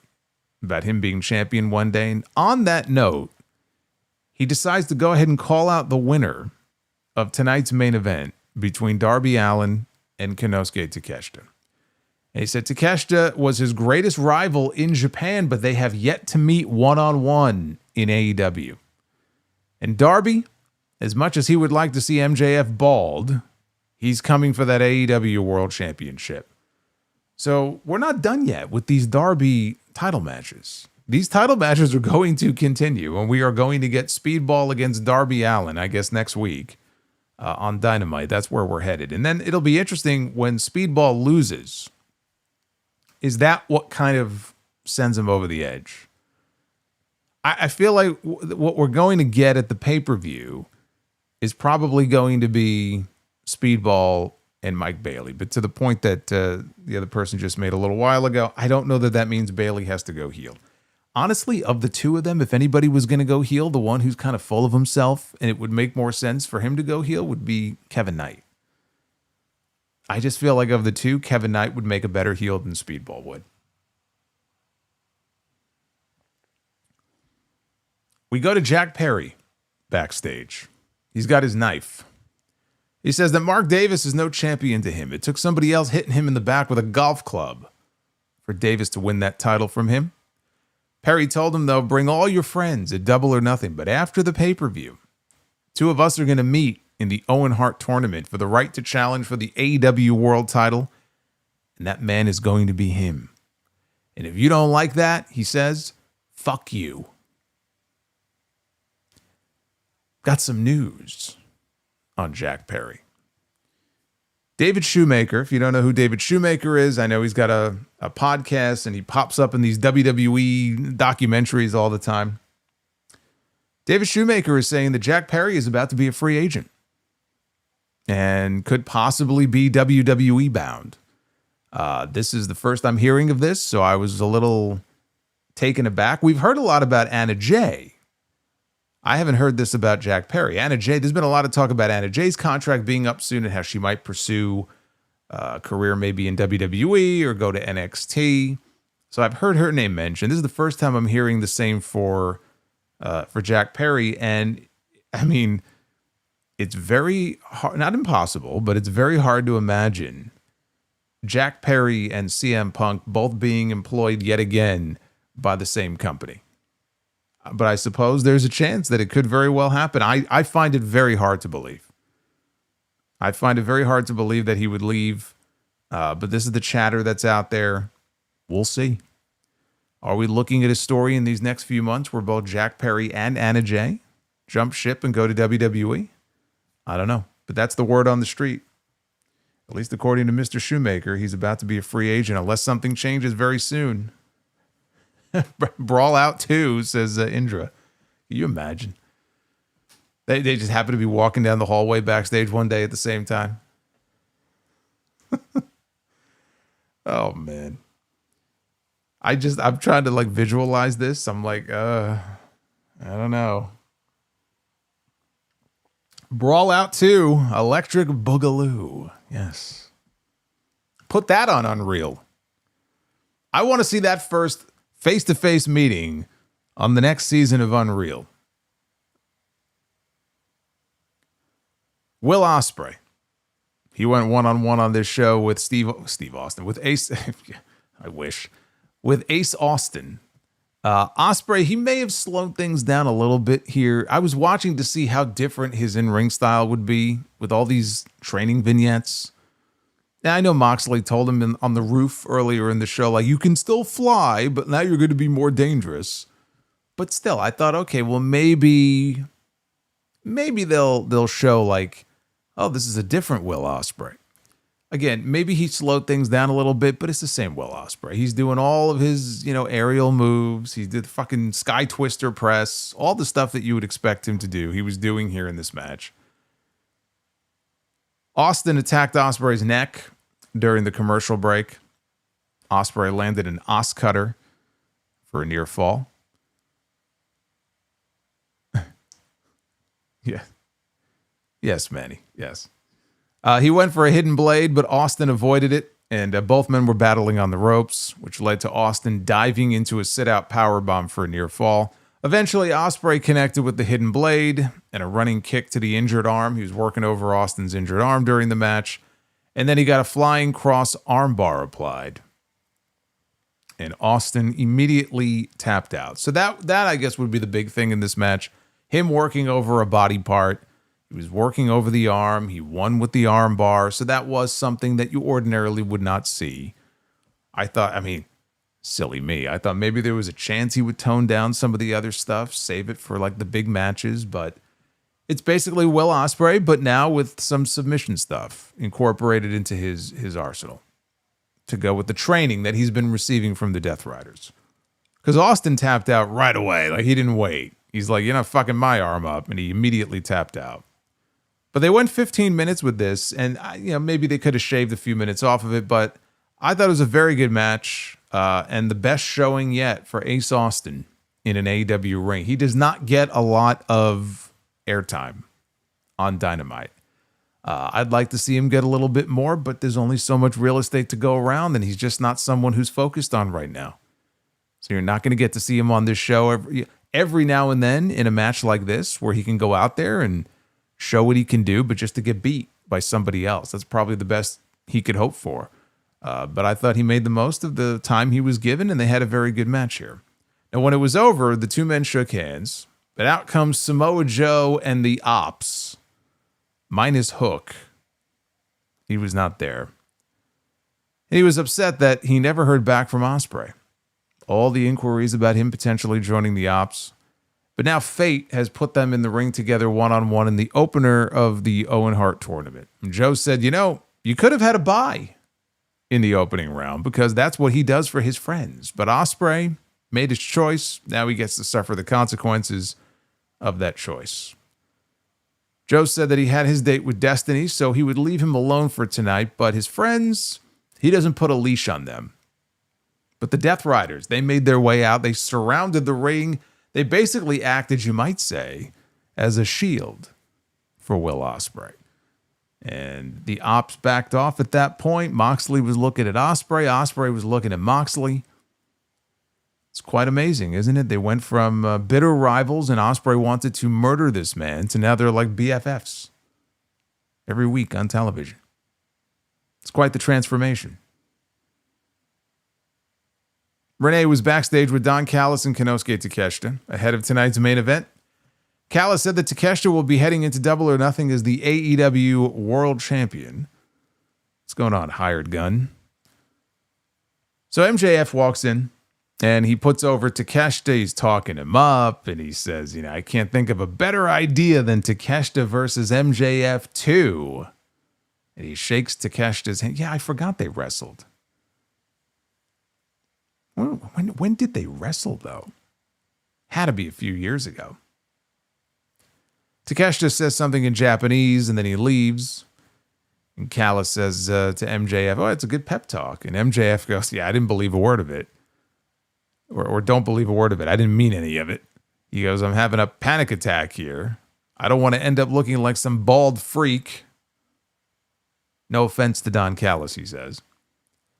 about him being champion one day. And on that note, he decides to go ahead and call out the winner of tonight's main event between Darby Allin and Konosuke Takeshita. And he said Takeshita was his greatest rival in Japan, but they have yet to meet one-on-one in AEW. And Darby, as much as he would like to see MJF bald, he's coming for that AEW World Championship. So we're not done yet with these Darby title matches. These title matches are going to continue, and we are going to get Speedball against Darby Allin, I guess, next week on Dynamite. That's where we're headed. And then it'll be interesting when Speedball loses. Is that what kind of sends him over the edge? I feel like what we're going to get at the pay-per-view is probably going to be Speedball and Mike Bailey. But to the point that the other person just made a little while ago, I don't know that that means Bailey has to go heel. Honestly, of the two of them, if anybody was going to go heel, the one who's kind of full of himself and it would make more sense for him to go heel would be Kevin Knight. I just feel like of the two, Kevin Knight would make a better heel than Speedball would. We go to Jack Perry backstage. He's got his knife. He says that Mark Davis is no champion to him. It took somebody else hitting him in the back with a golf club for Davis to win that title from him. Perry told him, though, bring all your friends at Double or Nothing. But after the pay-per-view, two of us are going to meet in the Owen Hart tournament for the right to challenge for the AEW World title. And that man is going to be him. And if you don't like that, he says, fuck you. Got some news on Jack Perry. David Shoemaker, if you don't know who David Shoemaker is, I know he's got a podcast and he pops up in these WWE documentaries all the time. David Shoemaker is saying that Jack Perry is about to be a free agent and could possibly be WWE bound. This is the first I'm hearing of this, so I was a little taken aback. We've heard a lot about Anna Jay. I haven't heard this about Jack Perry. Anna Jay, there's been a lot of talk about Anna Jay's contract being up soon and how she might pursue a career maybe in WWE or go to NXT. So I've heard her name mentioned. This is the first time I'm hearing the same for Jack Perry. And I mean, it's very hard, not impossible, but it's very hard to imagine Jack Perry and CM Punk both being employed yet again by the same company. But I suppose there's a chance that it could very well happen. I find it very hard to believe. I find it very hard to believe that he would leave, but this is the chatter that's out there. We'll see. Are we looking at a story in these next few months where both Jack Perry and Anna Jay jump ship and go to WWE? I don't know, but that's the word on the street. At least according to Mr. Shoemaker, he's about to be a free agent unless something changes very soon. Brawl out 2, says Indra. Can you imagine? They just happen to be walking down the hallway backstage one day at the same time. Oh, man. I'm trying to like visualize this. I'm like, I don't know. Brawl Out 2, Electric Boogaloo. Yes. Put that on Unreal. I want to see that first face-to-face meeting on the next season of Unreal. Will Ospreay. He went one-on-one on this show with Steve Austin, with Ace. I wish. With Ace Austin. Ospreay, he may have slowed things down a little bit here. I was watching to see how different his in-ring style would be with all these training vignettes. Now, I know Moxley told him on the roof earlier in the show, like, you can still fly, but now you're going to be more dangerous. But still, I thought, okay, well, maybe they'll show, like, oh, this is a different Will Ospreay. Again, maybe he slowed things down a little bit, but it's the same Will Ospreay. He's doing all of his, aerial moves. He did the fucking Sky Twister press, all the stuff that you would expect him to do. He was doing here in this match. Austin attacked Ospreay's neck during the commercial break. Ospreay landed an Os Cutter for a near fall. Yeah. Yes, Manny. Yes. He went for a hidden blade, but Austin avoided it, and both men were battling on the ropes, which led to Austin diving into a sit-out powerbomb for a near fall. Eventually, Ospreay connected with the hidden blade and a running kick to the injured arm. He was working over Austin's injured arm during the match, and then he got a flying cross armbar applied, and Austin immediately tapped out. So that I guess would be the big thing in this match. Him working over a body part. He was working over the arm. He won with the arm bar. So that was something that you ordinarily would not see. Silly me. I thought maybe there was a chance he would tone down some of the other stuff, save it for like the big matches. But it's basically Will Ospreay, but now with some submission stuff incorporated into his arsenal to go with the training that he's been receiving from the Death Riders. Because Austin tapped out right away. Like, he didn't wait. He's like, you're not fucking my arm up. And he immediately tapped out. But they went 15 minutes with this, and maybe they could have shaved a few minutes off of it, but I thought it was a very good match, and the best showing yet for Ace Austin in an AEW ring. He does not get a lot of airtime on Dynamite. I'd like to see him get a little bit more, but there's only so much real estate to go around, and he's just not someone who's focused on right now. So you're not going to get to see him on this show every now and then in a match like this where he can go out there and show what he can do, but just to get beat by somebody else. That's probably the best he could hope for. But I thought he made the most of the time he was given, and they had a very good match here. Now, when it was over, the two men shook hands, but out comes Samoa Joe and the Ops, minus Hook. He was not there. And he was upset that he never heard back from Ospreay. All the inquiries about him potentially joining the Ops. But now fate has put them in the ring together one-on-one in the opener of the Owen Hart tournament. And Joe said, you could have had a bye in the opening round because that's what he does for his friends. But Ospreay made his choice. Now he gets to suffer the consequences of that choice. Joe said that he had his date with Destiny, so he would leave him alone for tonight. But his friends, he doesn't put a leash on them. But the Death Riders, they made their way out. They surrounded the ring. They basically acted, you might say, as a shield for Will Ospreay. And the Ops backed off at that point. Moxley was looking at Ospreay. Ospreay was looking at Moxley. It's quite amazing, isn't it? They went from bitter rivals, and Ospreay wanted to murder this man, to now they're like BFFs every week on television. It's quite the transformation. Renee was backstage with Don Callis and Konosuke Takeshita ahead of tonight's main event. Callis said that Takeshita will be heading into Double or Nothing as the AEW World Champion. What's going on, hired gun? So MJF walks in, and he puts over Takeshita. He's talking him up, and he says, I can't think of a better idea than Takeshita versus MJF 2. And he shakes Takeshita's hand. Yeah, I forgot they wrestled. When did they wrestle, though? Had to be a few years ago. Takeshita says something in Japanese, and then he leaves. And Callis says to MJF, oh, it's a good pep talk. And MJF goes, yeah, I didn't believe a word of it. Or don't believe a word of it. I didn't mean any of it. He goes, I'm having a panic attack here. I don't want to end up looking like some bald freak. No offense to Don Callis, he says.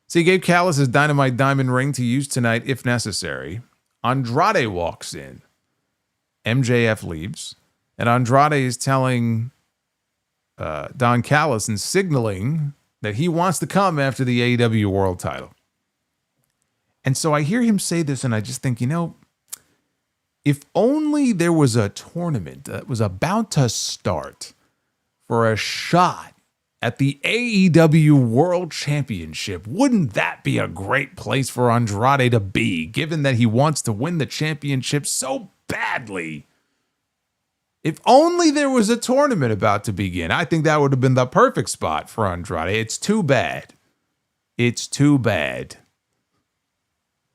So he gave Callis his Dynamite diamond ring to use tonight if necessary. Andrade walks in. MJF leaves. And Andrade is telling Don Callis and signaling that he wants to come after the AEW World title. And so I hear him say this, and I just think, if only there was a tournament that was about to start for a shot at the AEW World Championship, wouldn't that be a great place for Andrade to be, given that he wants to win the championship so badly? If only there was a tournament about to begin, I think that would have been the perfect spot for Andrade. It's too bad. It's too bad.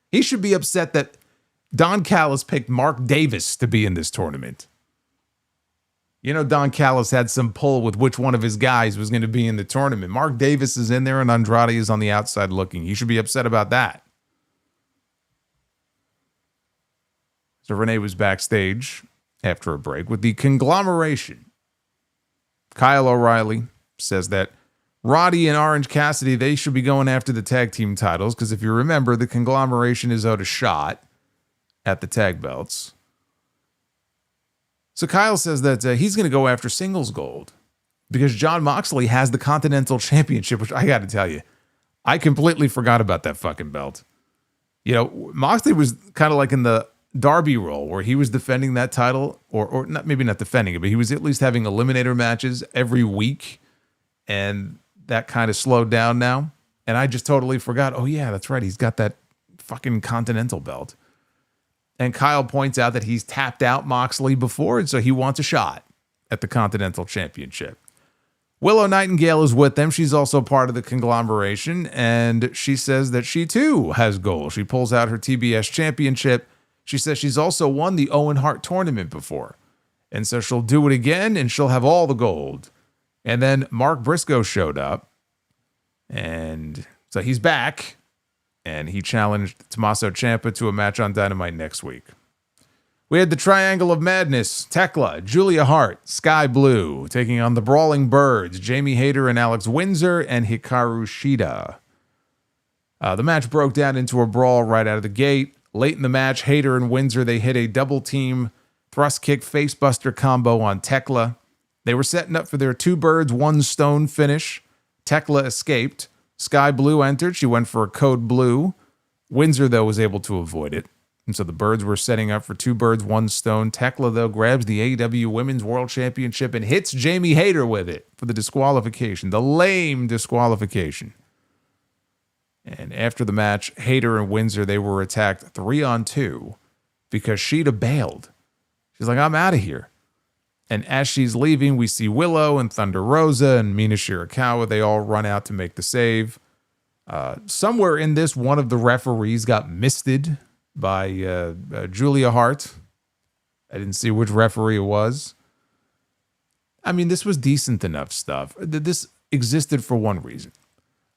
He should be upset that Don Callis picked Mark Davis to be in this tournament. Don Callis had some pull with which one of his guys was going to be in the tournament. Mark Davis is in there and Andrade is on the outside looking. He should be upset about that. So Renee was backstage after a break with the conglomeration. Kyle O'Reilly says that Roddy and Orange Cassidy, they should be going after the tag team titles because if you remember, the conglomeration is owed a shot at the tag belts. So Kyle says that he's going to go after singles gold because Jon Moxley has the Continental Championship, which I got to tell you, I completely forgot about that fucking belt. Moxley was kind of like in the Darby role where he was defending that title or not, maybe not defending it, but he was at least having eliminator matches every week. And that kind of slowed down now. And I just totally forgot. Oh yeah, that's right. He's got that fucking Continental belt. And Kyle points out that he's tapped out Moxley before, and so he wants a shot at the Continental Championship. Willow Nightingale is with them. She's also part of the conglomeration, and she says that she too has gold. She pulls out her TBS championship. She says she's also won the Owen Hart tournament before, and so she'll do it again, and she'll have all the gold. And then Mark Briscoe showed up, and so he's back. And he challenged Tommaso Ciampa to a match on Dynamite next week. We had the Triangle of Madness, Tekla, Julia Hart, Sky Blue, taking on the Brawling Birds, Jamie Hayter and Alex Windsor, and Hikaru Shida. The match broke down into a brawl right out of the gate. Late in the match, Hayter and Windsor, they hit a double team thrust kick facebuster combo on Tekla. They were setting up for their 2 birds, 1 stone finish. Tekla escaped. Sky Blue entered. She went for a code blue. Windsor, though, was able to avoid it. And so the birds were setting up for 2 birds, 1 stone. Tekla, though, grabs the AEW Women's World Championship and hits Jamie Hayter with it for the disqualification. The lame disqualification. And after the match, Hayter and Windsor, they were attacked 3-on-2 because Shida bailed. She's like, I'm out of here. And as she's leaving, we see Willow and Thunder Rosa and Mina Shirakawa. They all run out to make the save. Somewhere in this, one of the referees got misted by Julia Hart. I didn't see which referee it was. I mean, this was decent enough stuff. This existed for one reason.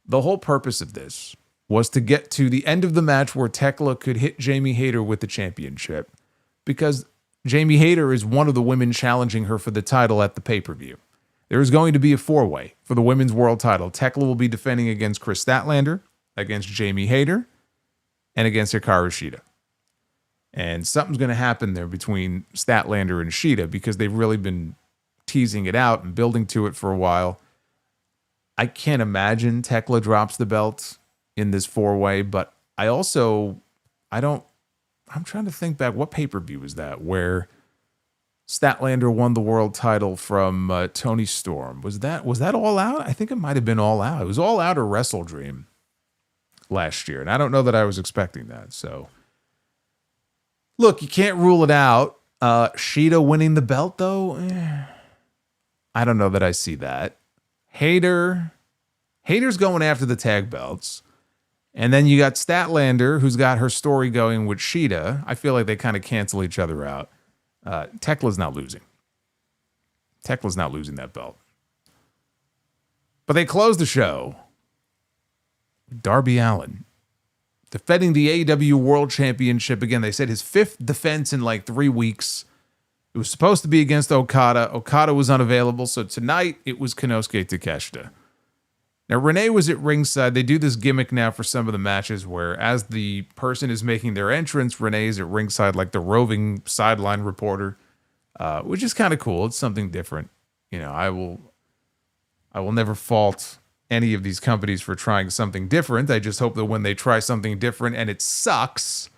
The whole purpose of this was to get to the end of the match where Tekla could hit Jamie Hayter with the championship. Because Jamie Hayter is one of the women challenging her for the title at the pay-per-view. There is going to be a 4-way for the women's world title. Tekla will be defending against Chris Statlander, against Jamie Hayter, and against Hikaru Shida. And something's going to happen there between Statlander and Shida because they've really been teasing it out and building to it for a while. I can't imagine Tekla drops the belt in this 4-way, but I'm trying to think back, what pay-per-view was that where Statlander won the world title from Tony Storm. Was that All Out? I think it might have been All Out. It was All Out or Wrestle Dream last year, and I don't know that I was expecting that. So, look, you can't rule it out. Shida winning the belt, though, I don't know that I see that. Hayter's going after the tag belts. And then you got Statlander, who's got her story going with Shida. I feel like they kind of cancel each other out. Tekla's not losing. Tekla's not losing that belt. But they closed the show. Darby Allin defending the AEW World Championship again. They said his 5th defense in like 3 weeks. It was supposed to be against Okada. Okada was unavailable, so tonight it was Konosuke Takeshita. Now, Renee was at ringside. They do this gimmick now for some of the matches where as the person is making their entrance, Renee is at ringside like the roving sideline reporter, which is kind of cool. It's something different. You know, I will never fault any of these companies for trying something different. I just hope that when they try something different and it sucks,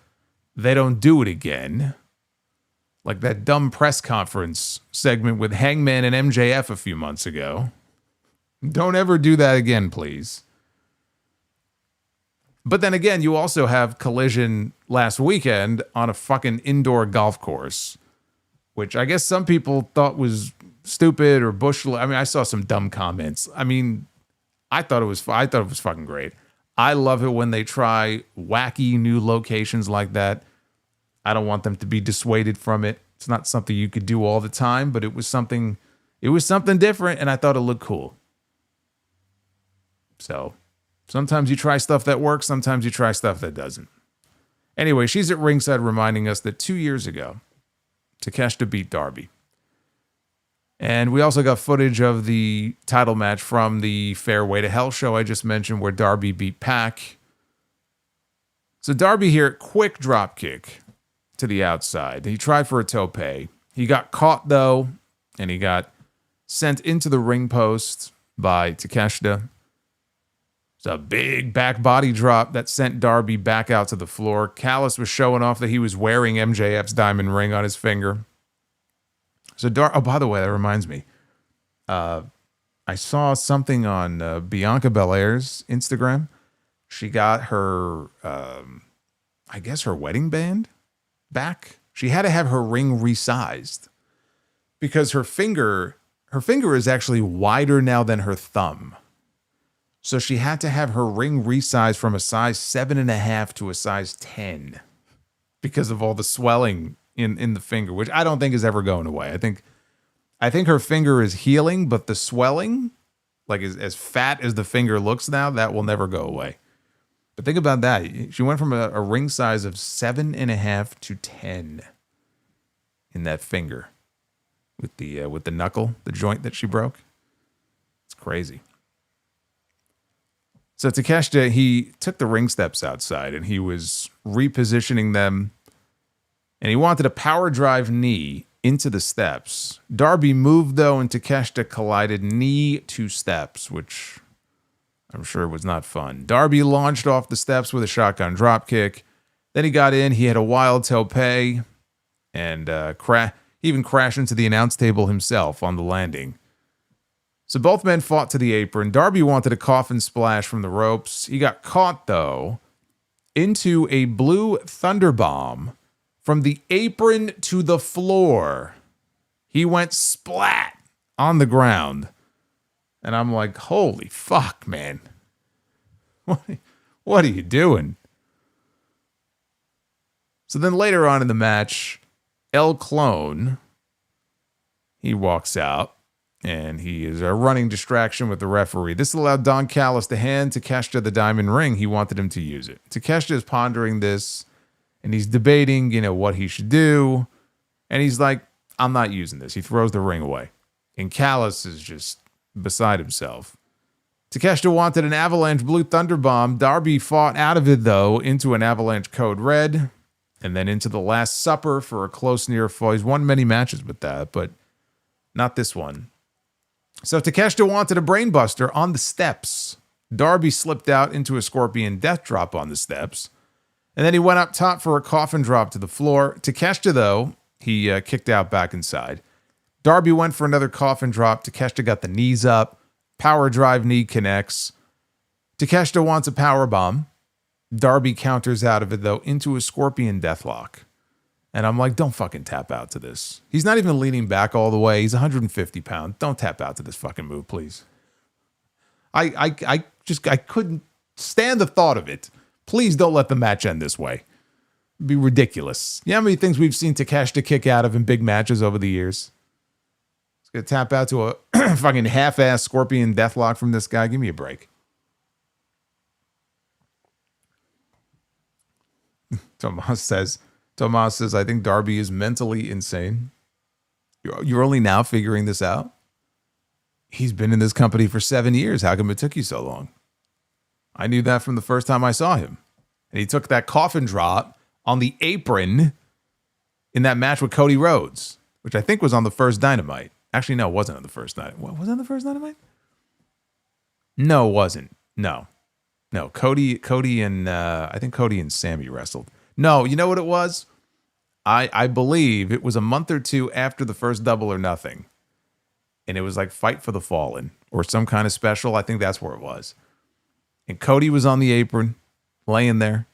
they don't do it again. Like that dumb press conference segment with Hangman and MJF a few months ago. Don't ever do that again, please. But then again, you also have Collision last weekend on a fucking indoor golf course, which I guess some people thought was stupid or bush. I mean, I saw some dumb comments. I mean, I thought it was fucking great. I love it when they try wacky new locations like that. I don't want them to be dissuaded from it. It's not something you could do all the time, but it was something different, and I thought it looked cool. So sometimes you try stuff that works, sometimes you try stuff that doesn't. Anyway, she's at ringside reminding us that 2 years ago, Takeshita beat Darby. And we also got footage of the title match from the Fairway to Hell show I just mentioned where Darby beat Pac. So Darby here, quick drop kick to the outside. He tried for a tope. He got caught, though, and he got sent into the ring post by Takeshita. It's a big back body drop that sent Darby back out to the floor. Callis was showing off that he was wearing MJF's diamond ring on his finger. So, oh, by the way, that reminds me. I saw something on Bianca Belair's Instagram. She got her, I guess, her wedding band back. She had to have her ring resized because her finger is actually wider now than her thumb. So she had to have her ring resized from a size 7.5 to a size 10 because of all the swelling in the finger, which I don't think is ever going away. I think her finger is healing, but the swelling, like as fat as the finger looks now, that will never go away. But think about that. She went from a ring size of 7.5 to 10 in that finger with the knuckle, the joint that she broke. It's crazy. So Takeshita, he took the ring steps outside and he was repositioning them. And he wanted a power drive knee into the steps. Darby moved, though, and Takeshita collided knee to steps, which I'm sure was not fun. Darby launched off the steps with a shotgun dropkick. Then he got in. He had a wild tope and even crashed into the announce table himself on the landing. So both men fought to the apron. Darby wanted a coffin splash from the ropes. He got caught, though, into a blue thunder bomb from the apron to the floor. He went splat on the ground. And I'm like, holy fuck, man. What are you doing? So then later on in the match, El Clone, he walks out. And he is a running distraction with the referee. This allowed Don Callis to hand Takeshita the diamond ring. He wanted him to use it. Takeshita is pondering this, and he's debating, what he should do. And he's like, I'm not using this. He throws the ring away. And Callis is just beside himself. Takeshita wanted an Avalanche Blue Thunder Bomb. Darby fought out of it, though, into an Avalanche Code Red, and then into the Last Supper for a close near fall. He's won many matches with that, but not this one. So Takeshita wanted a brainbuster on the steps. Darby slipped out into a Scorpion Death Drop on the steps. And then he went up top for a coffin drop to the floor. Takeshita, though, he kicked out back inside. Darby went for another coffin drop. Takeshita got the knees up. Power drive knee connects. Takeshita wants a power bomb. Darby counters out of it, though, into a scorpion deathlock. And I'm like, don't fucking tap out to this. He's not even leaning back all the way. He's 150 pounds. Don't tap out to this fucking move, please. I couldn't stand the thought of it. Please don't let the match end this way. It'd be ridiculous. You know how many things we've seen Takeshita kick out of in big matches over the years? It's going to tap out to a fucking half-ass scorpion deathlock from this guy. Give me a break. Tomas says, I think Darby is mentally insane. You're only now figuring this out? He's been in this company for 7 years. How come it took you so long? I knew that from the first time I saw him. And he took that coffin drop on the apron in that match with Cody Rhodes, which I think was on the first Dynamite. Actually, no, it wasn't on the first Dynamite. What, was it on the first Dynamite? No, it wasn't. No, Cody and I think Cody and Sammy wrestled. No, you know what it was? I believe it was a month or two after the first Double or Nothing. And it was like Fight for the Fallen or some kind of special. I think that's where it was. And Cody was on the apron, laying there.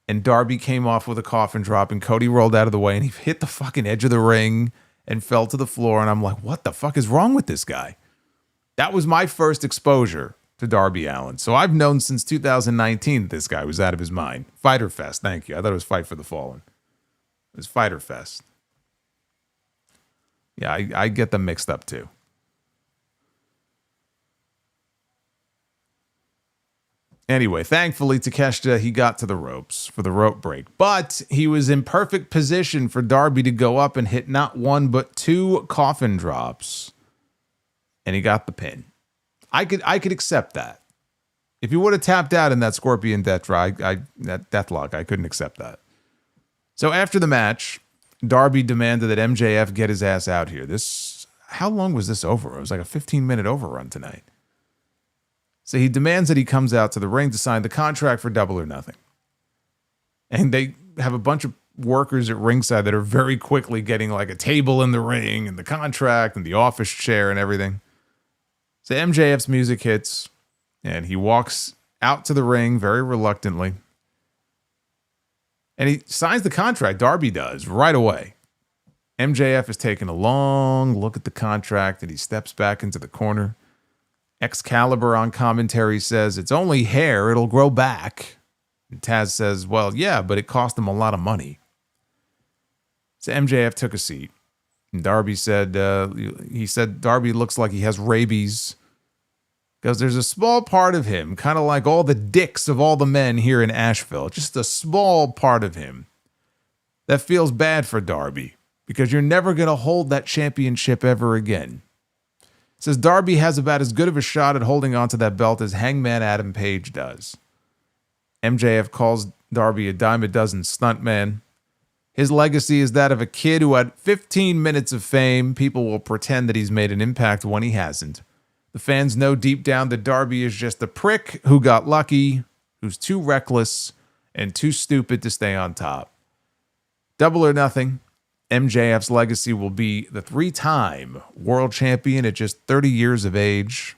And Darby came off with a coffin drop, and Cody rolled out of the way, and he hit the fucking edge of the ring and fell to the floor. And I'm like, what the fuck is wrong with this guy? That was my first exposure to Darby Allin. So I've known since 2019 that this guy was out of his mind. Fighter Fest, thank you. I thought it was Fight for the Fallen. It was Fighter Fest. Yeah, I get them mixed up too. Anyway, thankfully, Takeshita, he got to the ropes for the rope break. But he was in perfect position for Darby to go up and hit not one, but two coffin drops. And he got the pin. I could accept that. If he would have tapped out in that scorpion that deathlock, I couldn't accept that. So after the match, Darby demanded that MJF get his ass out here. How long was this over? It was like a 15-minute overrun tonight. So he demands that he comes out to the ring to sign the contract for Double or Nothing. And they have a bunch of workers at ringside that are very quickly getting like a table in the ring and the contract and the office chair and everything. So MJF's music hits and he walks out to the ring very reluctantly. And he signs the contract. Darby does right away. MJF is taking a long look at the contract and he steps back into the corner. Excalibur on commentary says, it's only hair, it'll grow back. And Taz says, well, yeah, but it cost him a lot of money. So MJF took a seat. And Darby said, Darby looks like he has rabies. Because there's a small part of him, kind of like all the dicks of all the men here in Asheville, just a small part of him that feels bad for Darby. Because you're never going to hold that championship ever again. Says Darby has about as good of a shot at holding onto that belt as Hangman Adam Page does. MJF calls Darby a dime a dozen stuntman. His legacy is that of a kid who had 15 minutes of fame. People will pretend that he's made an impact when he hasn't. The fans know deep down that Darby is just a prick who got lucky, who's too reckless, and too stupid to stay on top. Double or Nothing. MJF's legacy will be the 3-time world champion at just 30 years of age.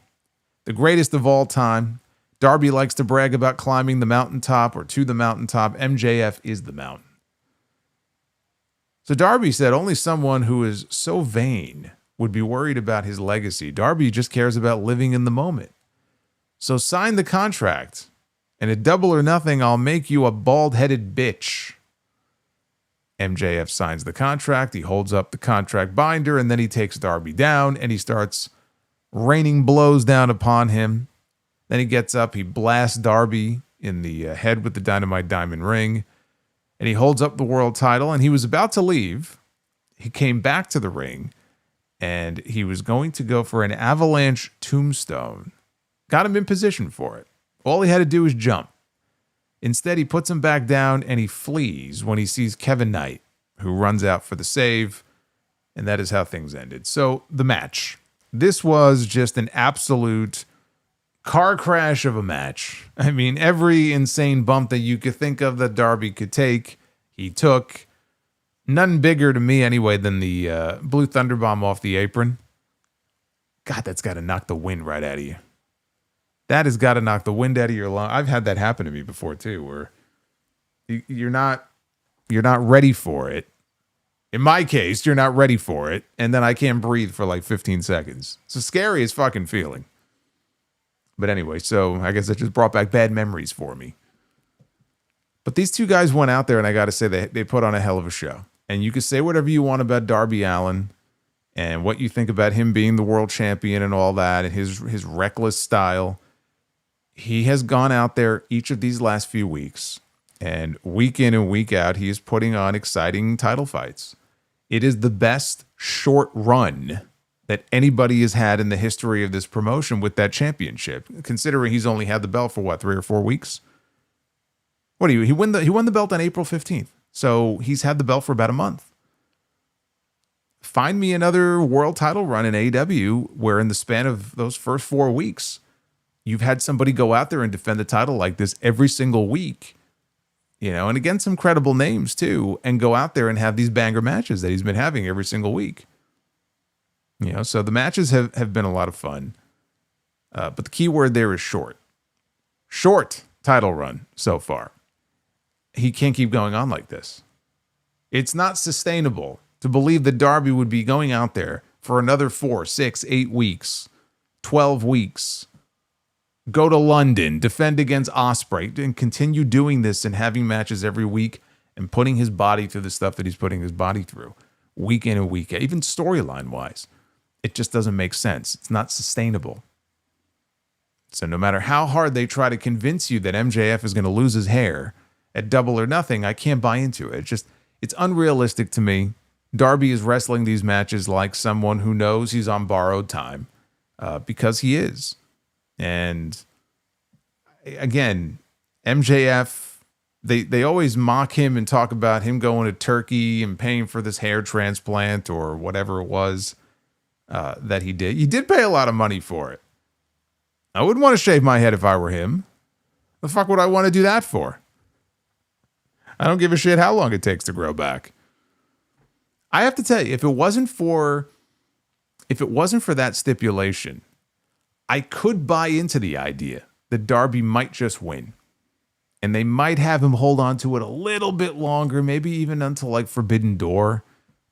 The greatest of all time. Darby likes to brag about climbing the mountaintop or to the mountaintop. MJF is the mountain. So Darby said only someone who is so vain would be worried about his legacy. Darby just cares about living in the moment. So sign the contract. And at Double or Nothing, I'll make you a bald-headed bitch. MJF signs the contract, he holds up the contract binder, and then he takes Darby down, and he starts raining blows down upon him. Then he gets up, he blasts Darby in the head with the Dynamite Diamond Ring, and he holds up the world title, and he was about to leave. He came back to the ring, and he was going to go for an avalanche tombstone. Got him in position for it. All he had to do was jump. Instead, he puts him back down and he flees when he sees Kevin Knight, who runs out for the save, and that is how things ended. So, the match. This was just an absolute car crash of a match. I mean, every insane bump that you could think of that Darby could take, he took. Nothing bigger to me anyway than the Blue Thunder Bomb off the apron. God, that's got to knock the wind right out of you. That has got to knock the wind out of your lungs. I've had that happen to me before too, where you're not ready for it. In my case, you're not ready for it, and then I can't breathe for like 15 seconds. It's the scariest fucking feeling. But anyway, so I guess that just brought back bad memories for me. But these two guys went out there, and I got to say they put on a hell of a show. And you can say whatever you want about Darby Allin and what you think about him being the world champion and all that, and his reckless style. He has gone out there each of these last few weeks, and week in and week out, he is putting on exciting title fights. It is the best short run that anybody has had in the history of this promotion with that championship, considering he's only had the belt for, 3 or 4 weeks? He won the belt on April 15th, so he's had the belt for about a month. Find me another world title run in AEW where in the span of those first 4 weeks, you've had somebody go out there and defend the title like this every single week, and against some credible names too, and go out there and have these banger matches that he's been having every single week. So the matches have been a lot of fun. But the key word there is short. Short title run so far. He can't keep going on like this. It's not sustainable to believe that Darby would be going out there for another 4, 6, 8 weeks, 12 weeks, go to London, defend against Ospreay, and continue doing this and having matches every week and putting his body through the stuff that he's putting his body through week in and week out, even storyline-wise. It just doesn't make sense. It's not sustainable. So no matter how hard they try to convince you that MJF is going to lose his hair at Double or Nothing, I can't buy into it. It's unrealistic to me. Darby is wrestling these matches like someone who knows he's on borrowed time because he is. And again, MJF, they always mock him and talk about him going to Turkey and paying for this hair transplant or whatever it was that he did. He did pay a lot of money for it. I wouldn't want to shave my head if I were him. The fuck would I want to do that for? I don't give a shit how long it takes to grow back. I have to tell you, if it wasn't for that stipulation, I could buy into the idea that Darby might just win. And they might have him hold on to it a little bit longer, maybe even until like Forbidden Door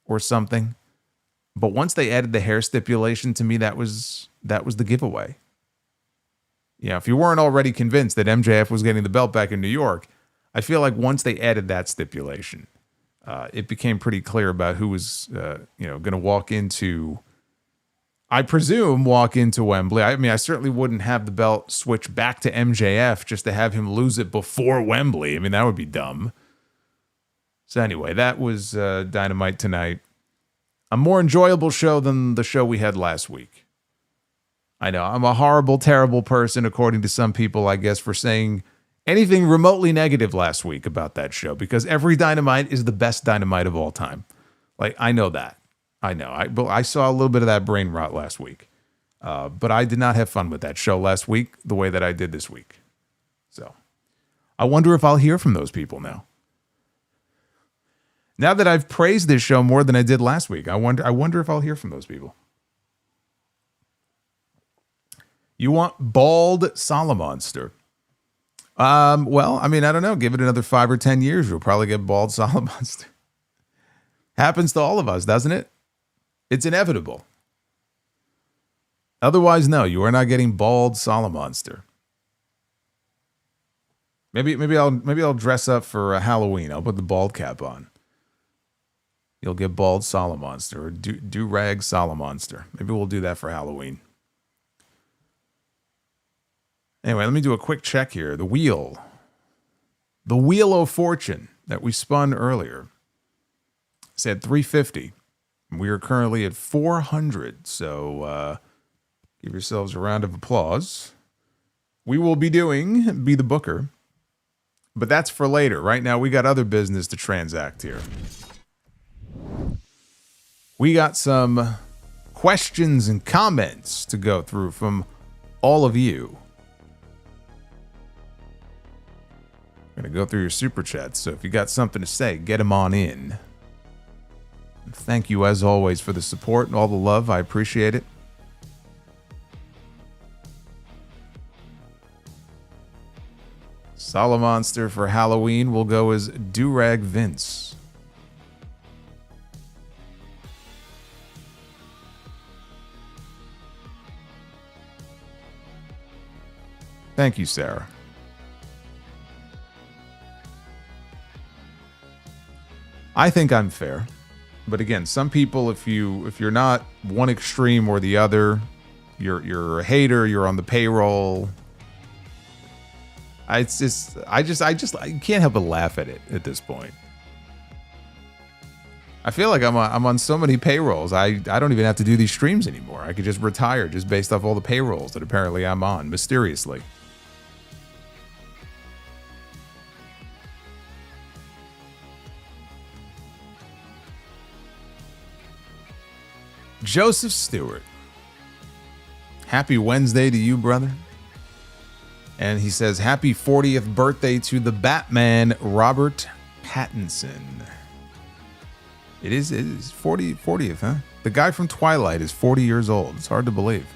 or something. But once they added the hair stipulation, to me, that was the giveaway. If you weren't already convinced that MJF was getting the belt back in New York, I feel like once they added that stipulation, it became pretty clear about who was, going to walk into Wembley. I mean, I certainly wouldn't have the belt switch back to MJF just to have him lose it before Wembley. I mean, that would be dumb. So anyway, that was Dynamite tonight. A more enjoyable show than the show we had last week. I know, I'm a horrible, terrible person, according to some people, I guess, for saying anything remotely negative last week about that show, because every Dynamite is the best Dynamite of all time. Like, I know that. I know. I saw a little bit of that brain rot last week. But I did not have fun with that show last week the way that I did this week. So, I wonder if I'll hear from those people now. Now that I've praised this show more than I did last week, I wonder if I'll hear from those people. You want bald Solomonster? Well, I mean, I don't know. Give it another 5 or 10 years, you'll probably get bald Solomonster. Happens to all of us, doesn't it? It's inevitable. Otherwise, no, you are not getting bald Solomonster. Maybe I'll dress up for Halloween. I'll put the bald cap on. You'll get bald Solomonster or do-rag Solomonster. Maybe we'll do that for Halloween. Anyway, let me do a quick check here. The Wheel of Fortune that we spun earlier said 350. We are currently at 400. So give yourselves a round of applause. We will be doing Be the Booker. But that's for later. Right now, we got other business to transact here. We got some questions and comments to go through from all of you. I'm going to go through your super chats. So if you got something to say, get them on in. Thank you, as always, for the support and all the love. I appreciate it. Solomonster for Halloween will go as Durag Vince. Thank you, Sarah. I think I'm fair. But again, some people, if you're not one extreme or the other, you're a hater, you're on the payroll. I can't help but laugh at it at this point. I feel like I'm on so many payrolls. I don't even have to do these streams anymore. I could just retire just based off all the payrolls that apparently I'm on mysteriously. Joseph Stewart. Happy Wednesday to you, brother. And he says, happy 40th birthday to the Batman, Robert Pattinson. It is 40th, huh? The guy from Twilight is 40 years old. It's hard to believe.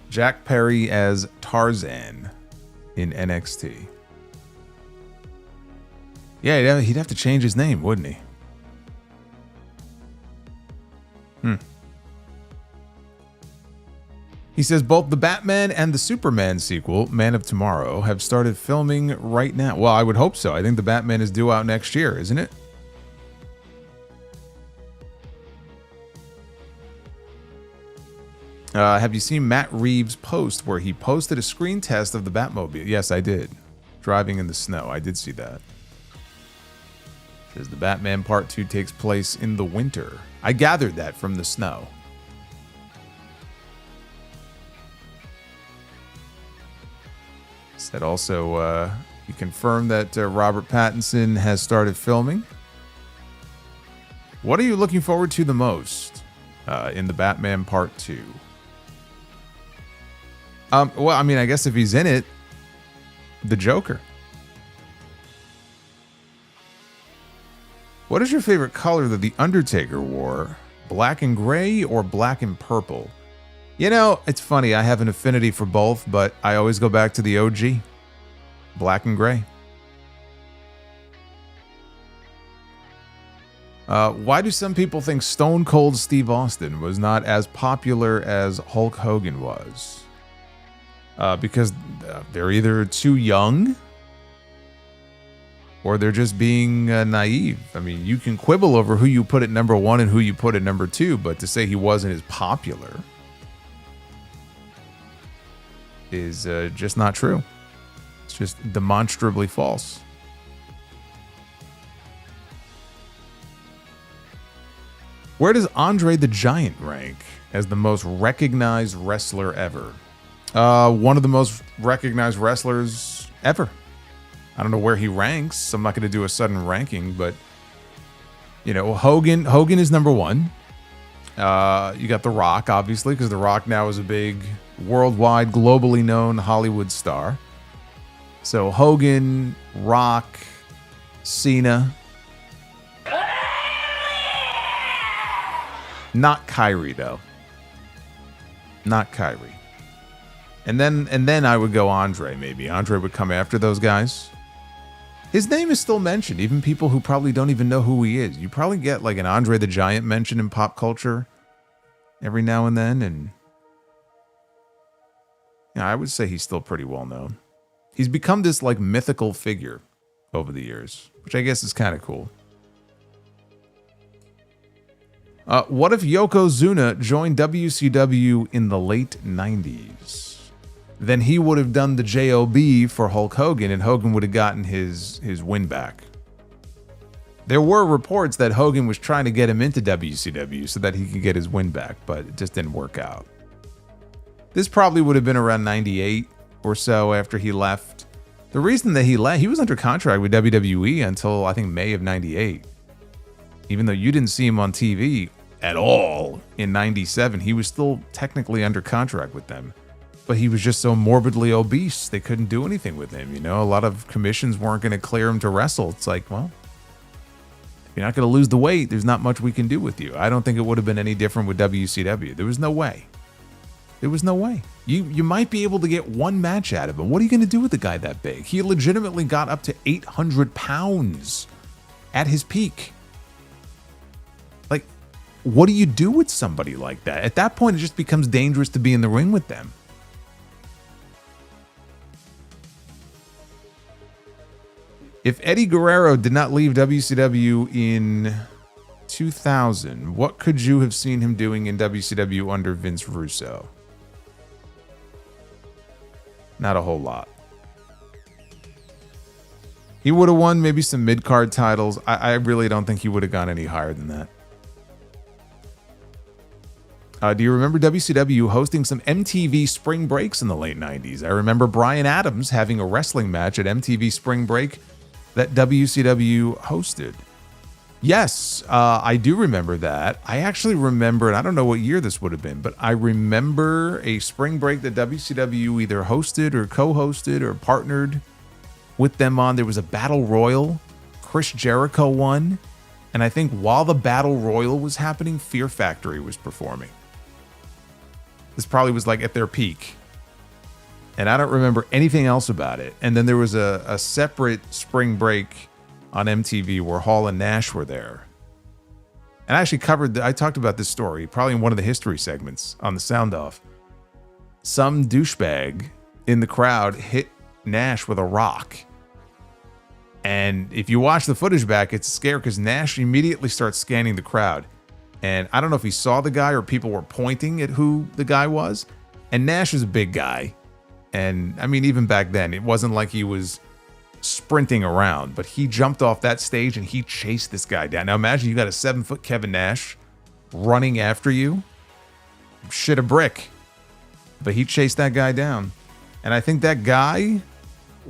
Jack Perry as Tarzan in NXT. Yeah, he'd have to change his name, wouldn't he? He says both the Batman and the Superman sequel, Man of Tomorrow, have started filming right now. Well, I would hope so. I think the Batman is due out next year, isn't it? Have you seen Matt Reeves' post where he posted a screen test of the Batmobile? Yes, I did. Driving in the snow. I did see that. Says the Batman Part 2 takes place in the winter. I gathered that from the snow. Said also, he confirmed that Robert Pattinson has started filming. What are you looking forward to the most in the Batman Part 2? Well, I mean, I guess if he's in it, the Joker. What is your favorite color that the Undertaker wore? Black and gray or black and purple? You know, it's funny. I have an affinity for both, but I always go back to the OG. Black and gray. Why do some people think Stone Cold Steve Austin was not as popular as Hulk Hogan was? Because they're either too young or they're just being naive. I mean, you can quibble over who you put at number 1 and who you put at number 2, but to say he wasn't as popular is just not true. It's just demonstrably false. Where does Andre the Giant rank as the most recognized wrestler ever? One of the most recognized wrestlers ever. I don't know where he ranks. I'm not going to do a sudden ranking, but you know, Hogan is number 1. You got The Rock, obviously, because The Rock now is a big worldwide, globally known Hollywood star. So Hogan, Rock, Cena. Not Kyrie, though. Not Kyrie. And then I would go Andre, maybe. Andre would come after those guys. His name is still mentioned, even people who probably don't even know who he is. You probably get like an Andre the Giant mention in pop culture every now and then, and yeah, I would say he's still pretty well known. He's become this like mythical figure over the years, which I guess is kind of cool. What if Yokozuna joined WCW in the late 90s? Then he would have done the JOB for Hulk Hogan, and Hogan would have gotten his win back. There were reports that Hogan was trying to get him into WCW so that he could get his win back, but it just didn't work out. This probably would have been around 98 or so after he left. The reason that he left, he was under contract with WWE until I think May of 98. Even though you didn't see him on TV at all in 97, he was still technically under contract with them. But he was just so morbidly obese, they couldn't do anything with him. You know, a lot of commissions weren't going to clear him to wrestle. It's like, well, You're not going to lose the weight. There's not much we can do with you. I don't think it would have been any different with WCW. There was no way. There was no way. You might be able to get one match out of him. What are you going to do with a guy that big? He legitimately got up to 800 pounds at his peak. Like, what do you do with somebody like that? At that point, it just becomes dangerous to be in the ring with them. If Eddie Guerrero did not leave WCW in 2000, what could you have seen him doing in WCW under Vince Russo? Not a whole lot. He would have won maybe some mid-card titles. I really don't think he would have gone any higher than that. Do you remember WCW hosting some MTV Spring Breaks in the late 90s? I remember Bryan Adams having a wrestling match at MTV Spring Break that WCW hosted. Yes, I do remember that. I actually remember, and I don't know what year this would have been, but I remember a spring break that WCW either hosted or co-hosted or partnered with them on. There was a Battle Royal. Chris Jericho won. And I think while the Battle Royal was happening, Fear Factory was performing. This probably was like at their peak. And I don't remember anything else about it. And then there was a separate spring break on MTV where Hall and Nash were there. And I actually I talked about this story, probably in one of the history segments on the Sound Off. Some douchebag in the crowd hit Nash with a rock. And if you watch the footage back, it's scary because Nash immediately starts scanning the crowd. And I don't know if he saw the guy or people were pointing at who the guy was. And Nash is a big guy. And I mean, even back then, it wasn't like he was sprinting around, but he jumped off that stage and he chased this guy down. Now imagine you got a 7-foot Kevin Nash running after you. Shit a brick. But he chased that guy down. And I think that guy,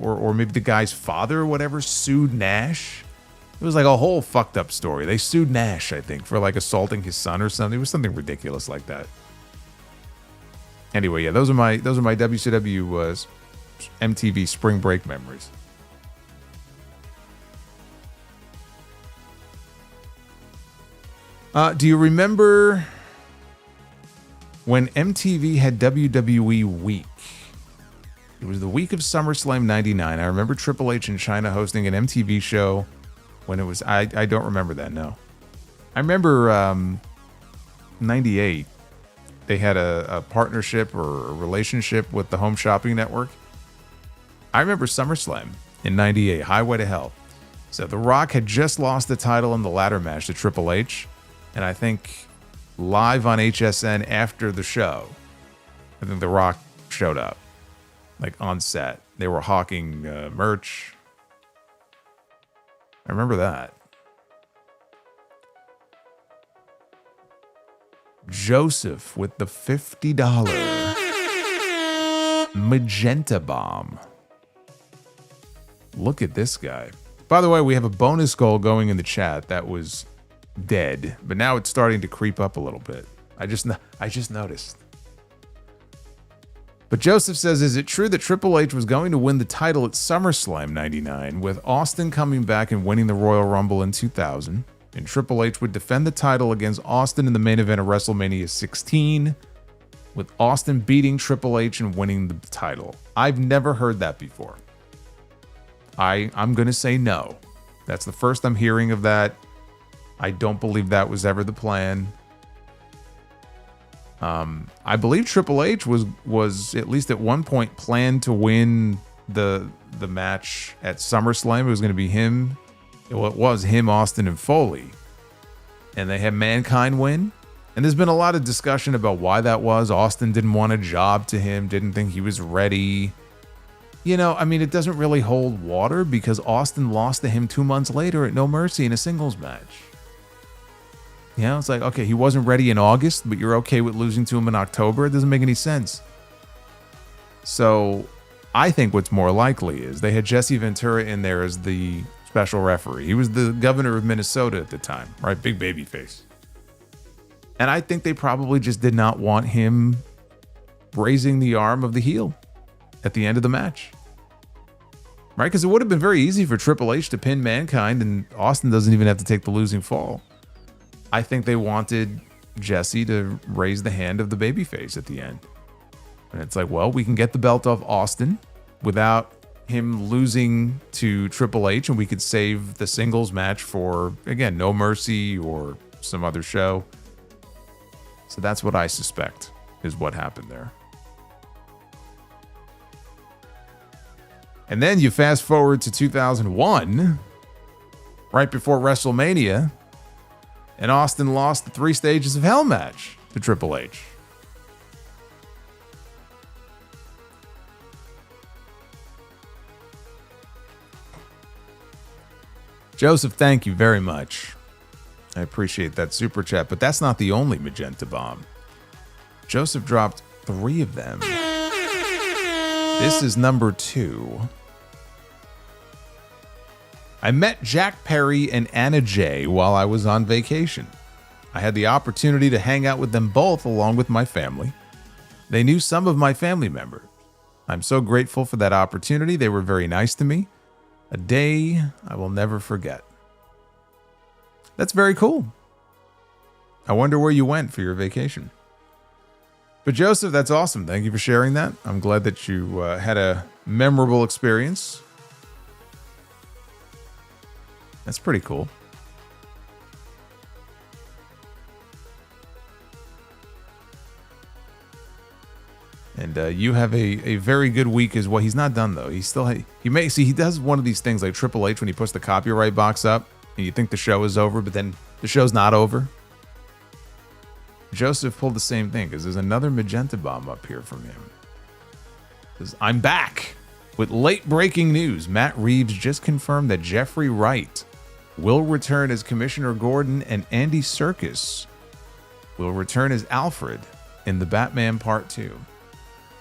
or maybe the guy's father or whatever, sued Nash. It was like a whole fucked up story. They sued Nash, I think, for like assaulting his son or something. It was something ridiculous like that. Anyway, yeah, those are my WCW MTV spring break memories. Do you remember when MTV had WWE Week? It was the week of SummerSlam 99. I remember Triple H in China hosting an MTV show when it was... I don't remember that, no. I remember 98. They had a partnership or a relationship with the Home Shopping Network. I remember SummerSlam in 98, Highway to Hell. So The Rock had just lost the title in the ladder match to Triple H. And I think live on HSN after the show, I think The Rock showed up, like on set. They were hawking merch. I remember that. Joseph with the $50 magenta bomb. Look at this guy. By the way, we have a bonus goal going in the chat that was dead, but now it's starting to creep up a little bit. I just noticed. But Joseph says, is it true that Triple H was going to win the title at SummerSlam 99 with Austin coming back and winning the Royal Rumble in 2000? And Triple H would defend the title against Austin in the main event of WrestleMania 16, with Austin beating Triple H and winning the title. I've never heard that before. I'm going to say no. That's the first I'm hearing of that. I don't believe that was ever the plan. I believe Triple H was at least at one point planned to win the match at SummerSlam. It was going to be him. It was him, Austin, and Foley. And they had Mankind win. And there's been a lot of discussion about why that was. Austin didn't want a job to him, didn't think he was ready. You know, I mean, it doesn't really hold water because Austin lost to him 2 months later at No Mercy in a singles match. You know, it's like, okay, he wasn't ready in August, but you're okay with losing to him in October? It doesn't make any sense. So I think what's more likely is they had Jesse Ventura in there as the special referee. He was the governor of Minnesota at the time, right? Big baby face. And I think they probably just did not want him raising the arm of the heel at the end of the match. right? Because it would have been very easy for Triple H to pin Mankind, and Austin doesn't even have to take the losing fall. I think they wanted Jesse to raise the hand of the babyface at the end. And it's like, well, we can get the belt off Austin without him losing to Triple H, and we could save the singles match for, again, No Mercy or some other show. So that's what I suspect is what happened there. And then you fast forward to 2001, right before WrestleMania, and Austin lost the 3 Stages of Hell match to Triple H. Joseph, thank you very much. I appreciate that super chat, but that's not the only Magenta Bomb. Joseph dropped 3 of them. This is number 2. I met Jack Perry and Anna Jay while I was on vacation. I had the opportunity to hang out with them both along with my family. They knew some of my family members. I'm so grateful for that opportunity. They were very nice to me. A day I will never forget. That's very cool. I wonder where you went for your vacation. But Joseph, that's awesome. Thank you for sharing that. I'm glad that you had a memorable experience. That's pretty cool. And you have a very good week as well. He's not done though. He's still he does one of these things like Triple H when he puts the copyright box up and you think the show is over, but then the show's not over. Joseph pulled the same thing because there's another Magenta Bomb up here from him. Says, I'm back with late breaking news. Matt Reeves just confirmed that Jeffrey Wright will return as Commissioner Gordon and Andy Serkis will return as Alfred in the Batman Part 2.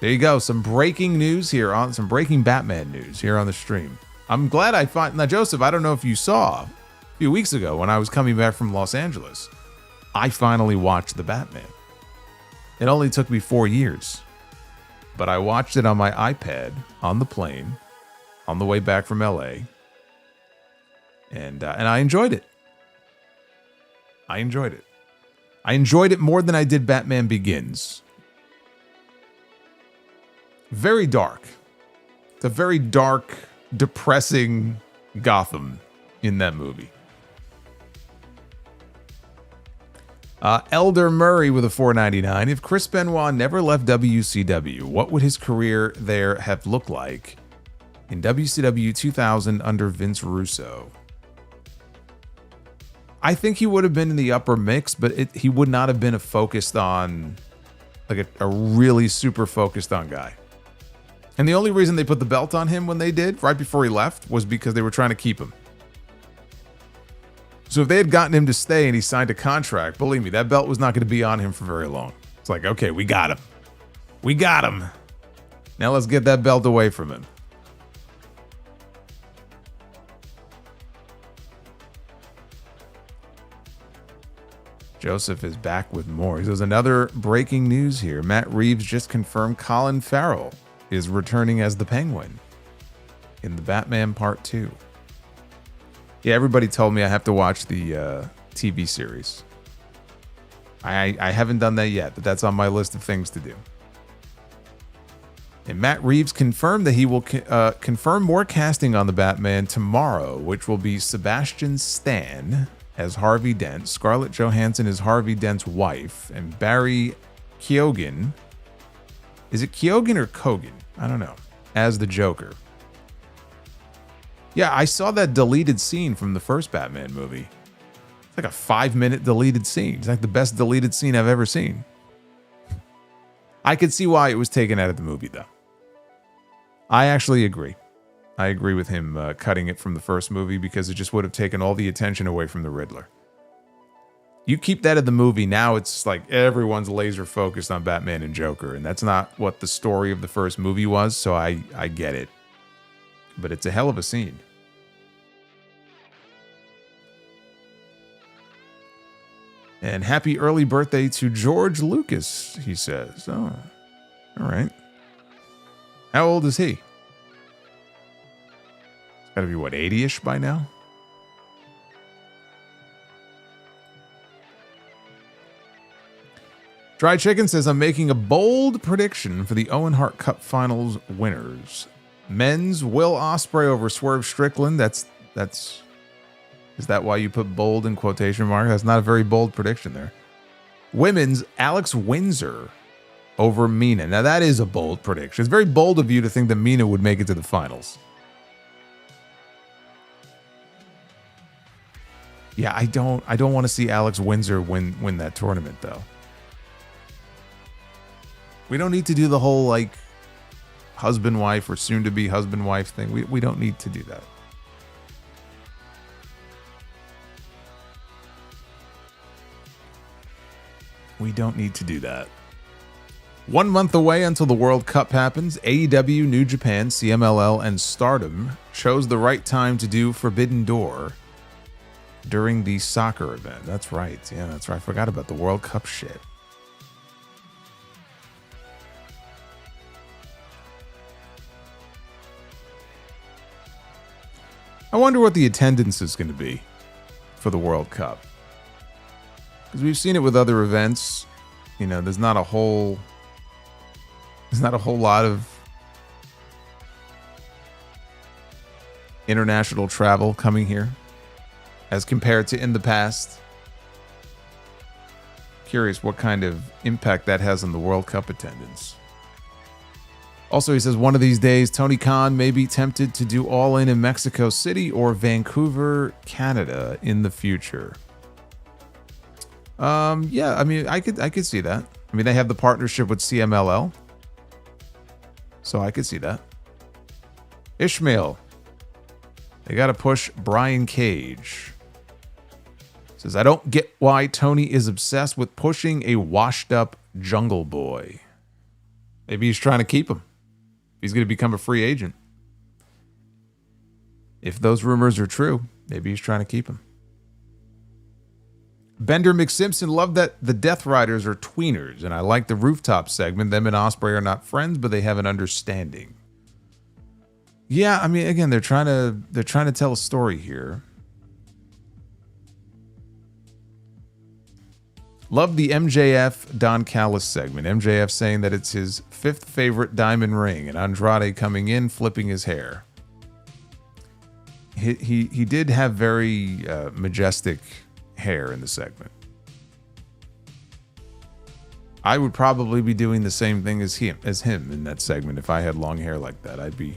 There you go. Some breaking news here on some breaking Batman news here on the stream. I'm glad I find now, Joseph. I don't know if you saw a few weeks ago when I was coming back from Los Angeles, I finally watched the Batman. It only took me 4 years, but I watched it on my iPad on the plane on the way back from LA, and I enjoyed it. I enjoyed it. I enjoyed it more than I did Batman Begins. Very dark. It's a very dark, depressing Gotham in that movie. Elder Murray with a $4.99. If Chris Benoit never left WCW, what would his career there have looked like in WCW 2000 under Vince Russo? I think he would have been in the upper mix, but he would not have been a focused on, like a really super focused on guy. And the only reason they put the belt on him when they did, right before he left, was because they were trying to keep him. So if they had gotten him to stay and he signed a contract, believe me, that belt was not going to be on him for very long. It's like, okay, we got him. We got him. Now let's get that belt away from him. Joseph is back with more. There's another breaking news here. Matt Reeves just confirmed Colin Farrell is returning as the Penguin in the Batman Part 2. Yeah, everybody told me I have to watch the TV series. I haven't done that yet, but that's on my list of things to do. And Matt Reeves confirmed that he will confirm more casting on the Batman tomorrow, which will be Sebastian Stan as Harvey Dent, Scarlett Johansson as Harvey Dent's wife, and Barry Keoghan. Is it Keoghan or Kogan? I don't know. As the Joker. Yeah, I saw that deleted scene from the first Batman movie. It's like a 5-minute deleted scene. It's like the best deleted scene I've ever seen. I could see why it was taken out of the movie, though. I actually agree. I agree with him cutting it from the first movie because it just would have taken all the attention away from the Riddler. You keep that in the movie, now it's like everyone's laser focused on Batman and Joker, and that's not what the story of the first movie was, so I get it. But it's a hell of a scene. And happy early birthday to George Lucas, he says. Oh, all right. How old is he? Gotta be, what, 80-ish by now? Dry Chicken says, I'm making a bold prediction for the Owen Hart Cup Finals winners. Men's Will Ospreay over Swerve Strickland. Is that why you put bold in quotation marks? That's not a very bold prediction there. Women's Alex Windsor over Mina. Now that is a bold prediction. It's very bold of you to think that Mina would make it to the finals. Yeah, I don't want to see Alex Windsor win that tournament though. We don't need to do the whole like husband wife or soon to be husband wife thing. We don't need to do that. We don't need to do that. 1 month away until the World Cup happens, AEW, New Japan, CMLL, and Stardom chose the right time to do Forbidden Door during the soccer event. That's right. Yeah, that's right. I forgot about the World Cup shit. I wonder what the attendance is going to be for the World Cup. Because we've seen it with other events. You know, there's not a whole lot of international travel coming here as compared to in the past. Curious what kind of impact that has on the World Cup attendance. Also, he says, one of these days, Tony Khan may be tempted to do All-In in Mexico City or Vancouver, Canada in the future. Yeah, I mean, I could see that. I mean, they have the partnership with CMLL. So I could see that. Ishmael. They got to push Brian Cage. Says, I don't get why Tony is obsessed with pushing a washed-up Jungle Boy. Maybe he's trying to keep him. He's going to become a free agent. If those rumors are true, maybe he's trying to keep him. Bender McSimpson loved that the Death Riders are tweeners, and I like the rooftop segment. Them and Ospreay are not friends, but they have an understanding. Yeah, I mean, again, they're trying to tell a story here. Love the MJF Don Callis segment. MJF saying that it's his 5th favorite diamond ring, and Andrade coming in flipping his hair. He did have very majestic hair in the segment. I would probably be doing the same thing as him in that segment if I had long hair like that. I'd be,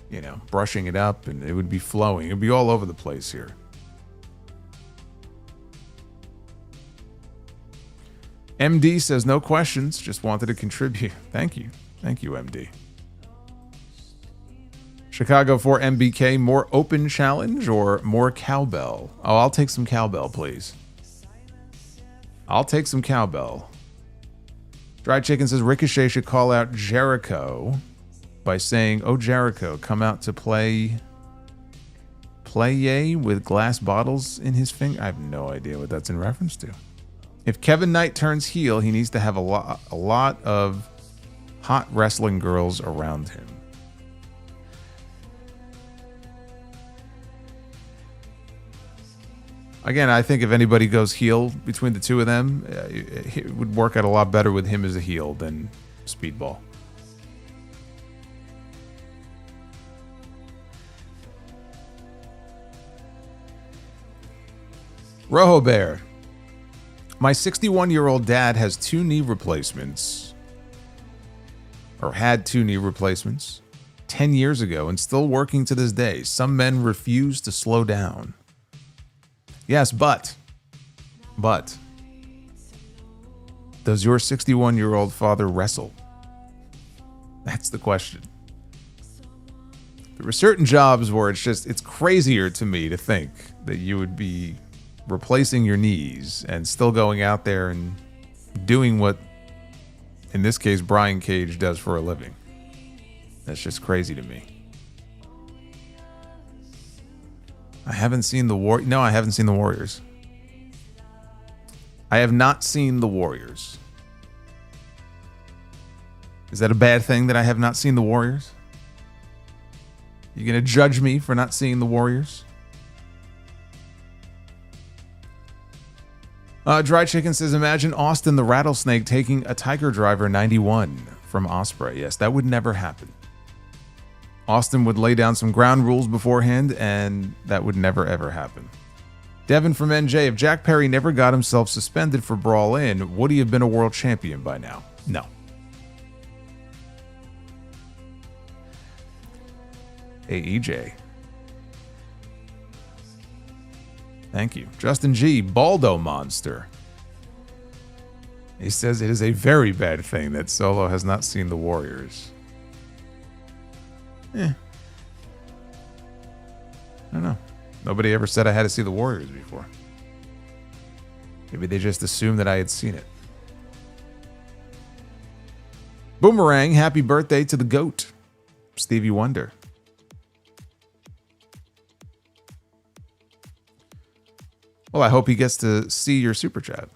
you know, brushing it up and it would be flowing. It'd be all over the place here. MD says, no questions, just wanted to contribute. Thank you. Thank you, MD. Chicago for MBK, more open challenge or more cowbell? Oh, I'll take some cowbell, please. I'll take some cowbell. Dry Chicken says, Ricochet should call out Jericho by saying, oh, Jericho, come out to play yay with glass bottles in his finger. I have no idea what that's in reference to. If Kevin Knight turns heel, he needs to have a lot of hot wrestling girls around him. Again, I think if anybody goes heel between the two of them, it would work out a lot better with him as a heel than Speedball. Rojo Bear. My 61-year-old dad has 2 knee replacements, or had 2 knee replacements, 10 years ago and still working to this day. Some men refuse to slow down. Yes, but, does your 61-year-old father wrestle? That's the question. There are certain jobs where it's crazier to me to think that you would be replacing your knees and still going out there and doing what, in this case, Brian Cage does for a living. That's just crazy to me. I haven't seen the Warriors. No, I haven't seen the Warriors. I have not seen the Warriors. Is that a bad thing that I have not seen the Warriors? You gonna judge me for not seeing the Warriors? Dry Chicken says, imagine Austin the Rattlesnake taking a Tiger Driver 91 from Ospreay. Yes, that would never happen. Austin would lay down some ground rules beforehand, and that would never, ever happen. Devin from NJ, if Jack Perry never got himself suspended for Brawling, would he have been a world champion by now? No. AEJ. Thank you. Justin G, Baldo Monster. He says it is a very bad thing that Solo has not seen the Warriors. I don't know. Nobody ever said I had to see the Warriors before. Maybe they just assumed that I had seen it. Boomerang, happy birthday to the GOAT, Stevie Wonder. Well, I hope he gets to see your super chat.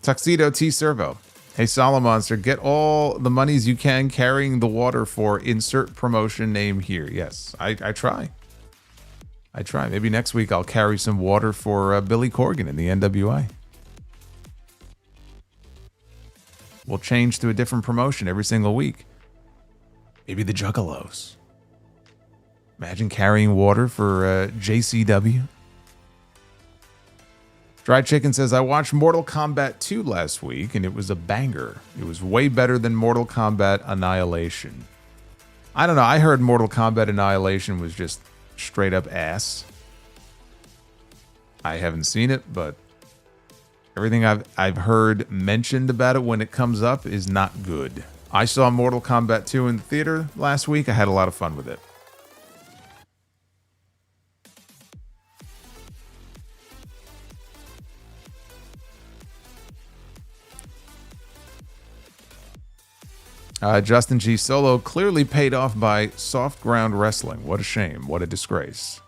Tuxedo T Servo. Hey, Solomonster, get all the monies you can carrying the water for insert promotion name here. Yes, I try. I try. Maybe next week I'll carry some water for Billy Corgan in the NWI. We'll change to a different promotion every single week. Maybe the Juggalos. Imagine carrying water for JCW. Dry Chicken says, I watched Mortal Kombat 2 last week, and it was a banger. It was way better than Mortal Kombat Annihilation. I don't know. I heard Mortal Kombat Annihilation was just straight up ass. I haven't seen it, but everything I've heard mentioned about it when it comes up is not good. I saw Mortal Kombat 2 in the theater last week. I had a lot of fun with it. Justin G. Solo clearly paid off by soft ground wrestling. What a shame. What a disgrace.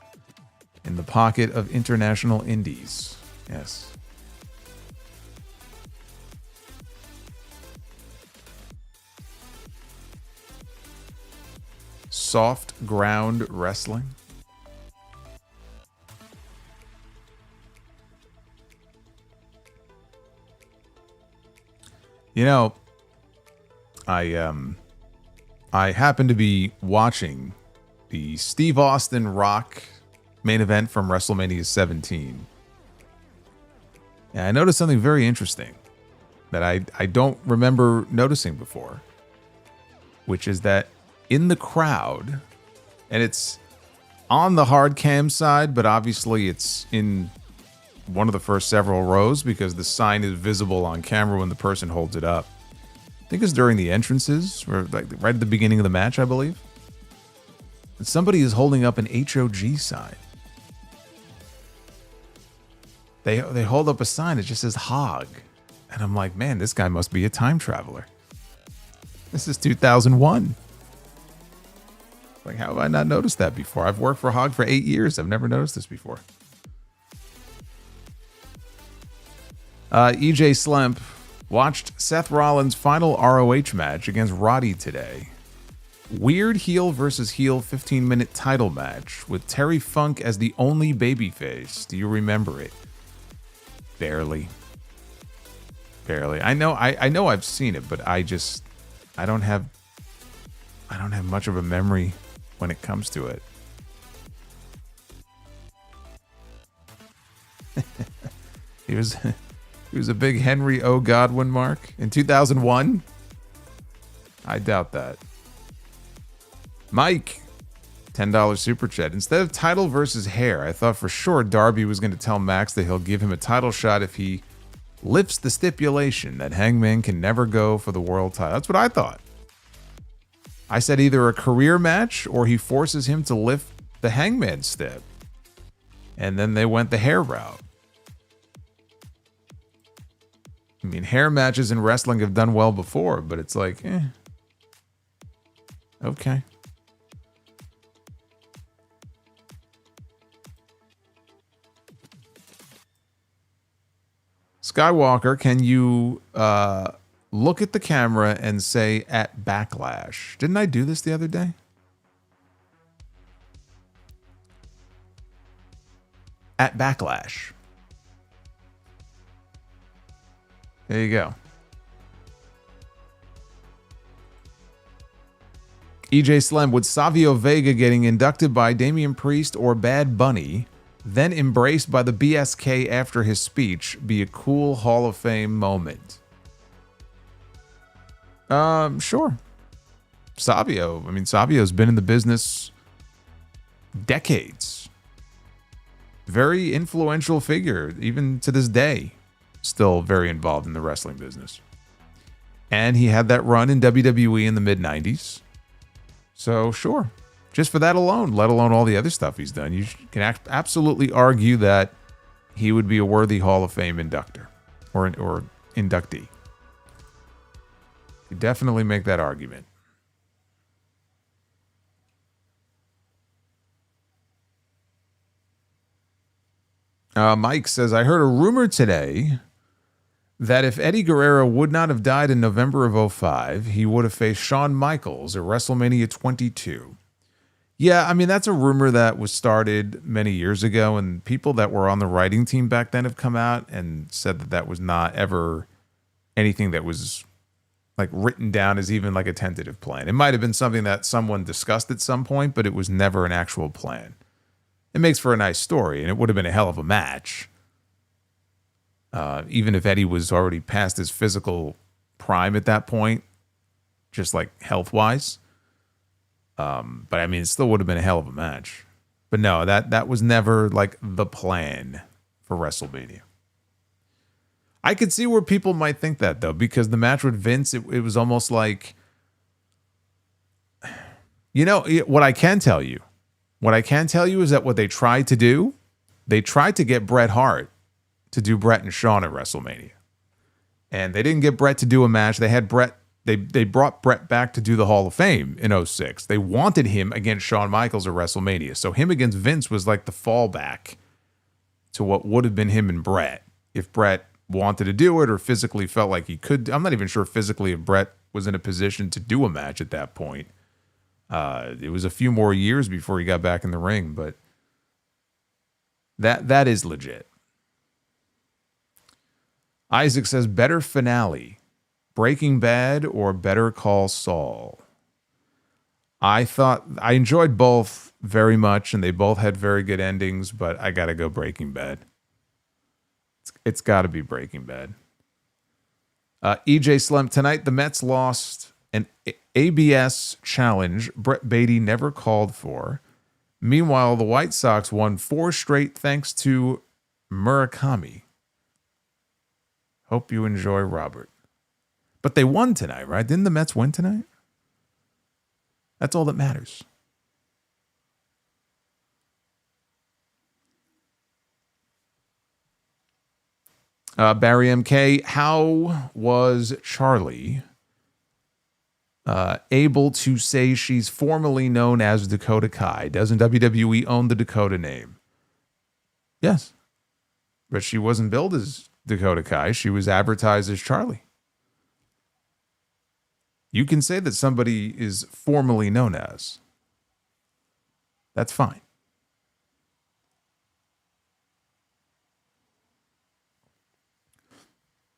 In the pocket of international indies. Yes. Soft ground wrestling. You know, I happened to be watching the Steve Austin Rock main event from WrestleMania 17. And I noticed something very interesting that I don't remember noticing before, which is that in the crowd, and it's on the hard cam side, but obviously it's in one of the first several rows because the sign is visible on camera when the person holds it up. I think it's during the entrances, or like right at the beginning of the match, I believe. And somebody is holding up an HOG sign. They hold up a sign that just says Hog. And I'm like, man, this guy must be a time traveler. This is 2001. Like, how have I not noticed that before? I've worked for Hog for 8 years. I've never noticed this before. EJ Slemp watched Seth Rollins' final ROH match against Roddy today. Weird heel versus heel 15-minute title match with Terry Funk as the only babyface. Do you remember it? Barely. I know I've seen it, but I don't have much of a memory when it comes to it. He was a big Henry O. Godwin mark in 2001. I doubt that. Mike, $10 super chat. Instead of title versus hair, I thought for sure Darby was going to tell Max that he'll give him a title shot if he lifts the stipulation that Hangman can never go for the world title. That's what I thought. I said either a career match or he forces him to lift the Hangman stip. And then they went the hair route. I mean, hair matches in wrestling have done well before, but it's like, okay. Skywalker, can you look at the camera and say at Backlash. Didn't I do this the other day? At Backlash. There you go. EJ Slem, would Savio Vega getting inducted by Damian Priest or Bad Bunny, then embraced by the BSK after his speech, be a cool Hall of Fame moment? Sure. Savio. I mean, Savio's been in the business decades. Very influential figure, even to this day. Still very involved in the wrestling business. And he had that run in WWE in the mid-90s. So, sure. Just for that alone, let alone all the other stuff he's done, you can absolutely argue that he would be a worthy Hall of Fame inductor or inductee. You definitely make that argument. Mike says, I heard a rumor today that if Eddie Guerrero would not have died in November of 2005, he would have faced Shawn Michaels at WrestleMania 22. Yeah, I mean, that's a rumor that was started many years ago, and people that were on the writing team back then have come out and said that that was not ever anything that was like written down as even like a tentative plan. It might have been something that someone discussed at some point, but it was never an actual plan. It makes for a nice story, and it would have been a hell of a match. Even if Eddie was already past his physical prime at that point, just like health-wise. But I mean, it still would have been a hell of a match. But no, that was never like the plan for WrestleMania. I could see where people might think that, though, because the match with Vince, it was almost like, you know, what I can tell you is that what they tried to do, they tried to get Bret Hart to do Bret and Shawn at WrestleMania. And they didn't get Bret to do a match. They had Bret, they brought Bret back to do the Hall of Fame in 2006. They wanted him against Shawn Michaels at WrestleMania. So him against Vince was like the fallback to what would have been him and Bret. If Bret wanted to do it or physically felt like he could. I'm not even sure physically if Bret was in a position to do a match at that point. It was a few more years before he got back in the ring, but that is legit. Isaac says, better finale, Breaking Bad or Better Call Saul? I enjoyed both very much, and they both had very good endings, but I got to go Breaking Bad. It's got to be Breaking Bad. EJ Slem, tonight the Mets lost an ABS challenge Brett Beatty never called for. Meanwhile, the White Sox won 4 straight thanks to Murakami. Hope you enjoy, Robert. But they won tonight, right? Didn't the Mets win tonight? That's all that matters. Barry MK, how was Charlie able to say she's formally known as Dakota Kai? Doesn't WWE own the Dakota name? Yes. But she wasn't billed as Dakota Kai. She was advertised as Charlie. You can say that somebody is formally known as. That's fine.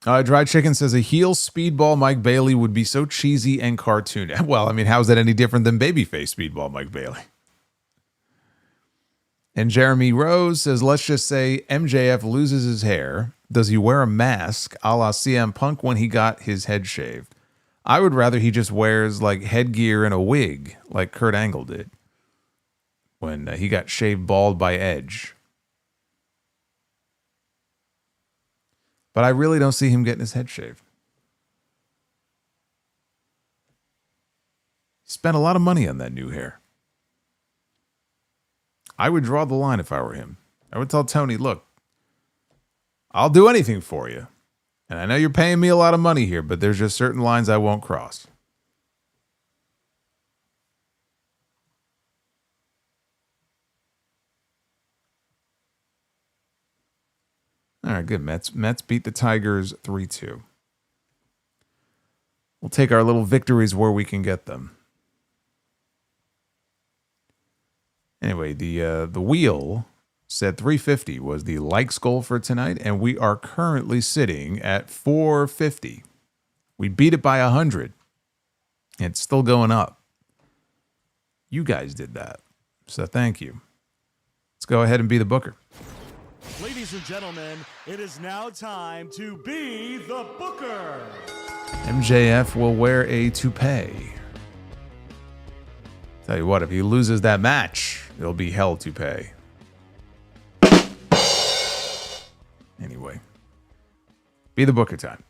Dried Chicken says a heel speedball Mike Bailey would be so cheesy and cartoony. Well, I mean, how is that any different than babyface speedball Mike Bailey? And Jeremy Rose says, let's just say MJF loses his hair. Does he wear a mask a la CM Punk when he got his head shaved? I would rather he just wears like headgear and a wig like Kurt Angle did when he got shaved bald by Edge. But I really don't see him getting his head shaved. He spent a lot of money on that new hair. I would draw the line if I were him. I would tell Tony, look, I'll do anything for you. And I know you're paying me a lot of money here, but there's just certain lines I won't cross. All right, good. Mets beat the Tigers 3-2. We'll take our little victories where we can get them. Anyway, the wheel said 350 was the likes goal for tonight, and we are currently sitting at 450. We beat it by 100. And it's still going up. You guys did that. So thank you. Let's go ahead and be the booker. Ladies and gentlemen, it is now time to be the booker. MJF will wear a toupee. Tell you what, if he loses that match, it'll be hell toupee. Anyway, be the booker time.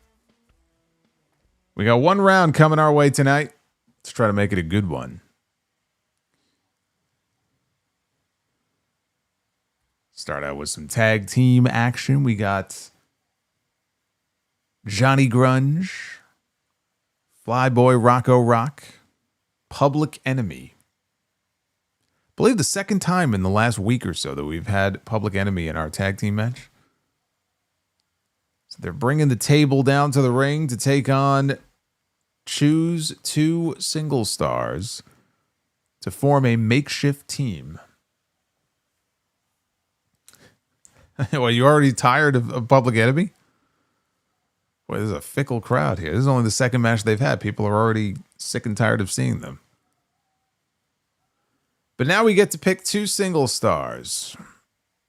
We got one round coming our way tonight. Let's try to make it a good one. Start out with some tag team action. We got Johnny Grunge, Flyboy Rocco Rock, Public Enemy. I believe the second time in the last week or so that we've had Public Enemy in our tag team match. So they're bringing the table down to the ring to take on choose 2 single stars to form a makeshift team. Well, you already tired of Public Enemy? Boy, this is a fickle crowd here. This is only the second match they've had. People are already sick and tired of seeing them. But now we get to pick 2 single stars.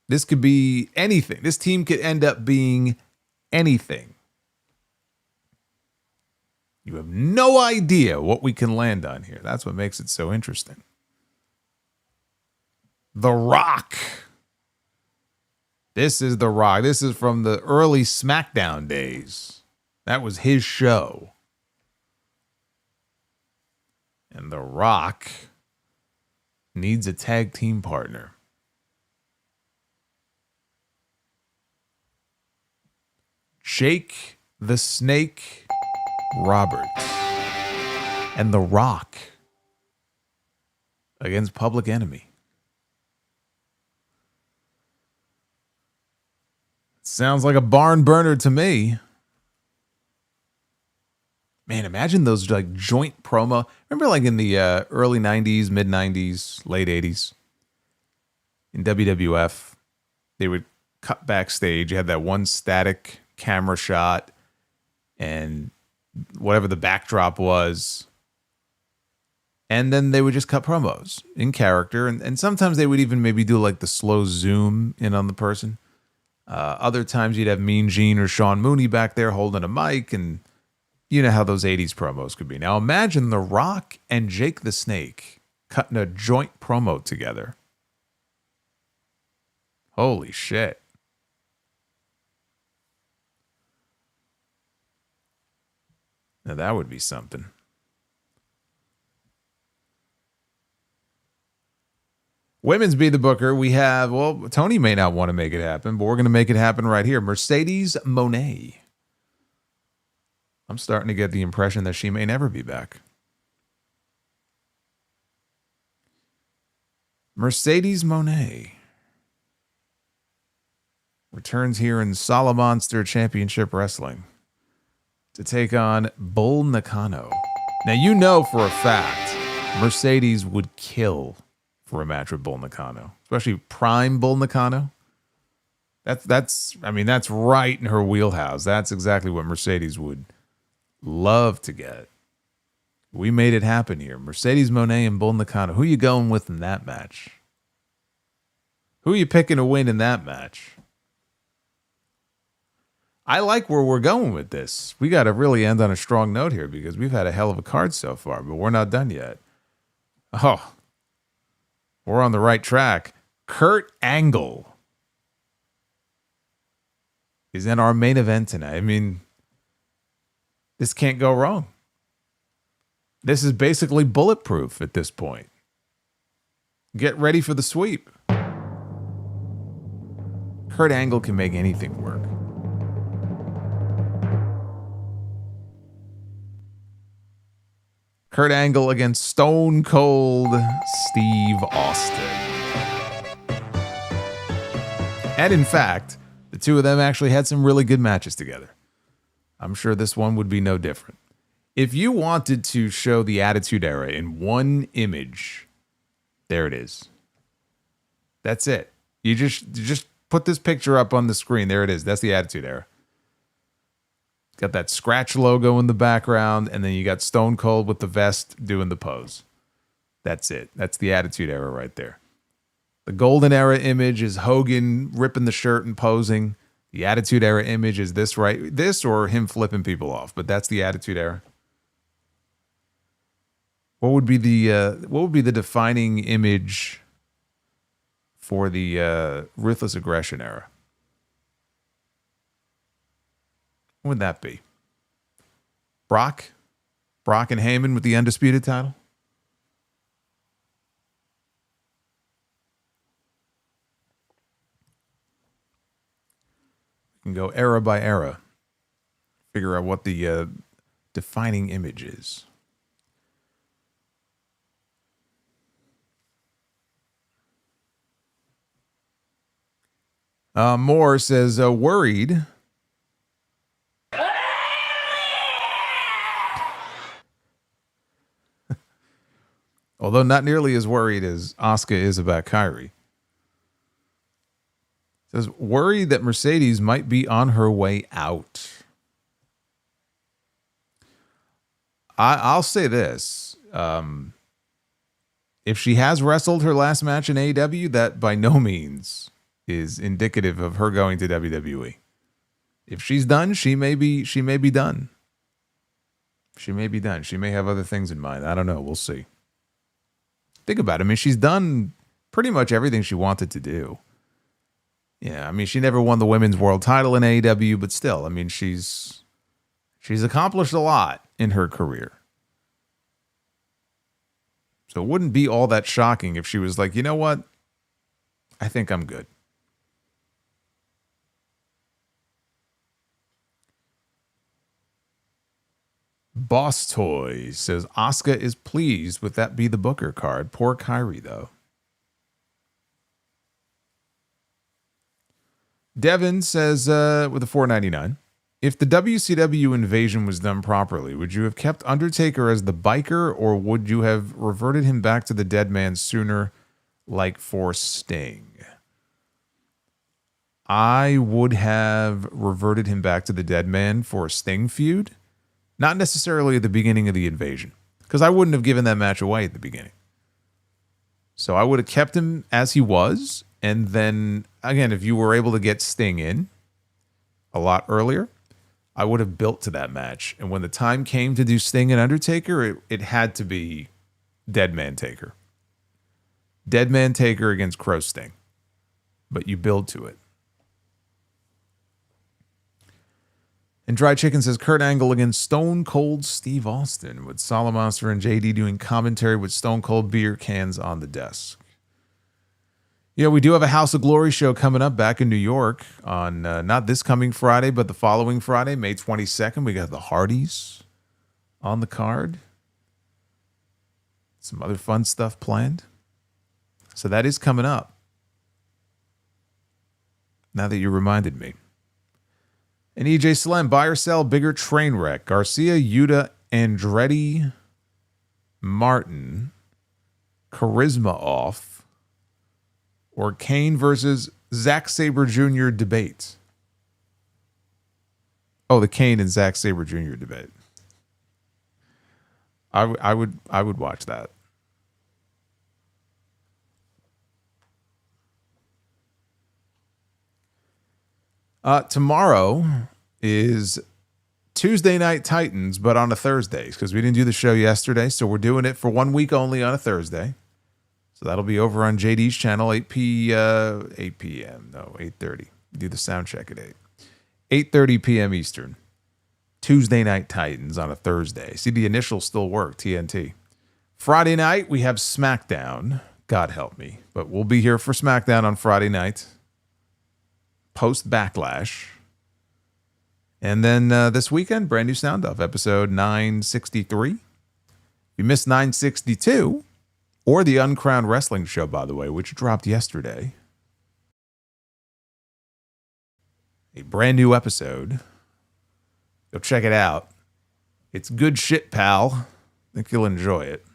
This could be anything. This team could end up being anything. You have no idea what we can land on here. That's what makes it so interesting. The Rock. This is The Rock. This is from the early SmackDown days. That was his show. And The Rock needs a tag team partner. Jake the Snake Roberts and The Rock against Public Enemy. Sounds like a barn burner to me. Man, imagine those like joint promo. Remember like in the early 90s, mid 90s, late 80s in WWF, they would cut backstage. You had that one static camera shot and whatever the backdrop was. And then they would just cut promos in character. And sometimes they would even maybe do like the slow zoom in on the person. Other times you'd have Mean Gene or Sean Mooney back there holding a mic, and you know how those 80s promos could be. Now imagine The Rock and Jake the Snake cutting a joint promo together. Holy shit. Now that would be something. Women's Be the Booker, we have, well, Tony may not want to make it happen, but we're going to make it happen right here. Mercedes Moné. I'm starting to get the impression that she may never be back. Mercedes Moné returns here in Solomonster Championship Wrestling to take on Bull Nakano. Now, you know for a fact Mercedes would kill for a match with Bull Nakano, especially prime Bull Nakano. That's right in her wheelhouse. That's exactly what Mercedes would love to get. We made it happen here. Mercedes Moné and Bull Nakano. Who you going with in that match? Who are you picking to win in that match? I like where we're going with this. We got to really end on a strong note here because we've had a hell of a card so far, but we're not done yet. Oh, we're on the right track. Kurt Angle is in our main event tonight. I mean, this can't go wrong. This is basically bulletproof at this point. Get ready for the sweep. Kurt Angle can make anything work. Kurt Angle against Stone Cold Steve Austin. And in fact, the two of them actually had some really good matches together. I'm sure this one would be no different. If you wanted to show the Attitude Era in one image, there it is. That's it. You just put this picture up on the screen. There it is. That's the Attitude Era. Got that scratch logo in the background, and then you got Stone Cold with the vest doing the pose. That's it. That's the Attitude Era right there. The Golden Era image is Hogan ripping the shirt and posing. The Attitude Era image is this or him flipping people off, but that's the Attitude Era. What would be the defining image for the Ruthless Aggression Era? What would that be? Brock and Heyman with the undisputed title? We can go era by era. Figure out what the defining image is. Moore says, worried. Although not nearly as worried as Asuka is about Kairi. Says, worried that Mercedes might be on her way out. I'll say this. If she has wrestled her last match in AEW, that by no means is indicative of her going to WWE. If she's done, she may be done. She may be done. She may have other things in mind. I don't know. We'll see. Think about it. I mean, she's done pretty much everything she wanted to do. Yeah, I mean, she never won the women's world title in AEW, but still, I mean, she's accomplished a lot in her career. So it wouldn't be all that shocking if she was like, you know what? I think I'm good. Boss Toy says Asuka is pleased with that Be the Booker card. Poor Kairi, though. Devin says with a $4.99, if the WCW invasion was done properly, would you have kept Undertaker as the biker, or would you have reverted him back to the dead man sooner, like for Sting? I would have reverted him back to the dead man for a Sting feud. Not necessarily at the beginning of the invasion, because I wouldn't have given that match away at the beginning. So I would have kept him as he was, and then, again, if you were able to get Sting in a lot earlier, I would have built to that match. And when the time came to do Sting and Undertaker, it had to be Dead Man Taker. Dead Man Taker against Crow Sting. But you build to it. And Dry Chicken says Kurt Angle against Stone Cold Steve Austin, with Solomonster and JD doing commentary with Stone Cold beer cans on the desk. Yeah, we do have a House of Glory show coming up back in New York on not this coming Friday, but the following Friday, May 22nd. We got the Hardys on the card. Some other fun stuff planned. So that is coming up. Now that you reminded me. And EJ Slem, buy or sell bigger train wreck. Garcia, Yuta, Andretti, Martin, Charisma off, or Kane versus Zack Sabre Jr. debate. Oh, the Kane and Zack Sabre Jr. debate. I would watch that. Tomorrow is Tuesday Night Titans, but on a Thursday, because we didn't do the show yesterday, so we're doing it for 1 week only on a Thursday. So that'll be over on JD's channel, 8 p.m. No, 8:30. Do the sound check at 8:30 p.m. Eastern. Tuesday Night Titans on a Thursday. See, the initials still work, TNT. Friday night, we have SmackDown. God help me. But we'll be here for SmackDown on Friday night. Post Backlash. And then this weekend, brand new sound off, episode 963. If you missed 962, or the Uncrowned Wrestling show, by the way, which dropped yesterday, a brand new episode. Go check it out. It's good shit, pal. I think you'll enjoy it.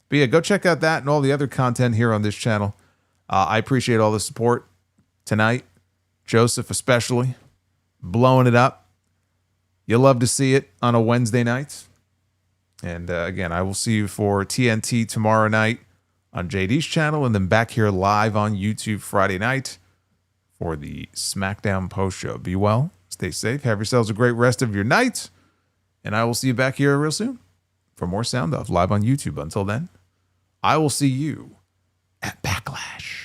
But yeah, go check out that and all the other content here on this channel. I appreciate all the support tonight. Joseph especially, blowing it up. You'll love to see it on a Wednesday night. And again, I will see you for TNT tomorrow night on JD's channel, and then back here live on YouTube Friday night for the SmackDown post show. Be well, stay safe, have yourselves a great rest of your night, and I will see you back here real soon for more Sound Off live on YouTube. Until then, I will see you at Backlash.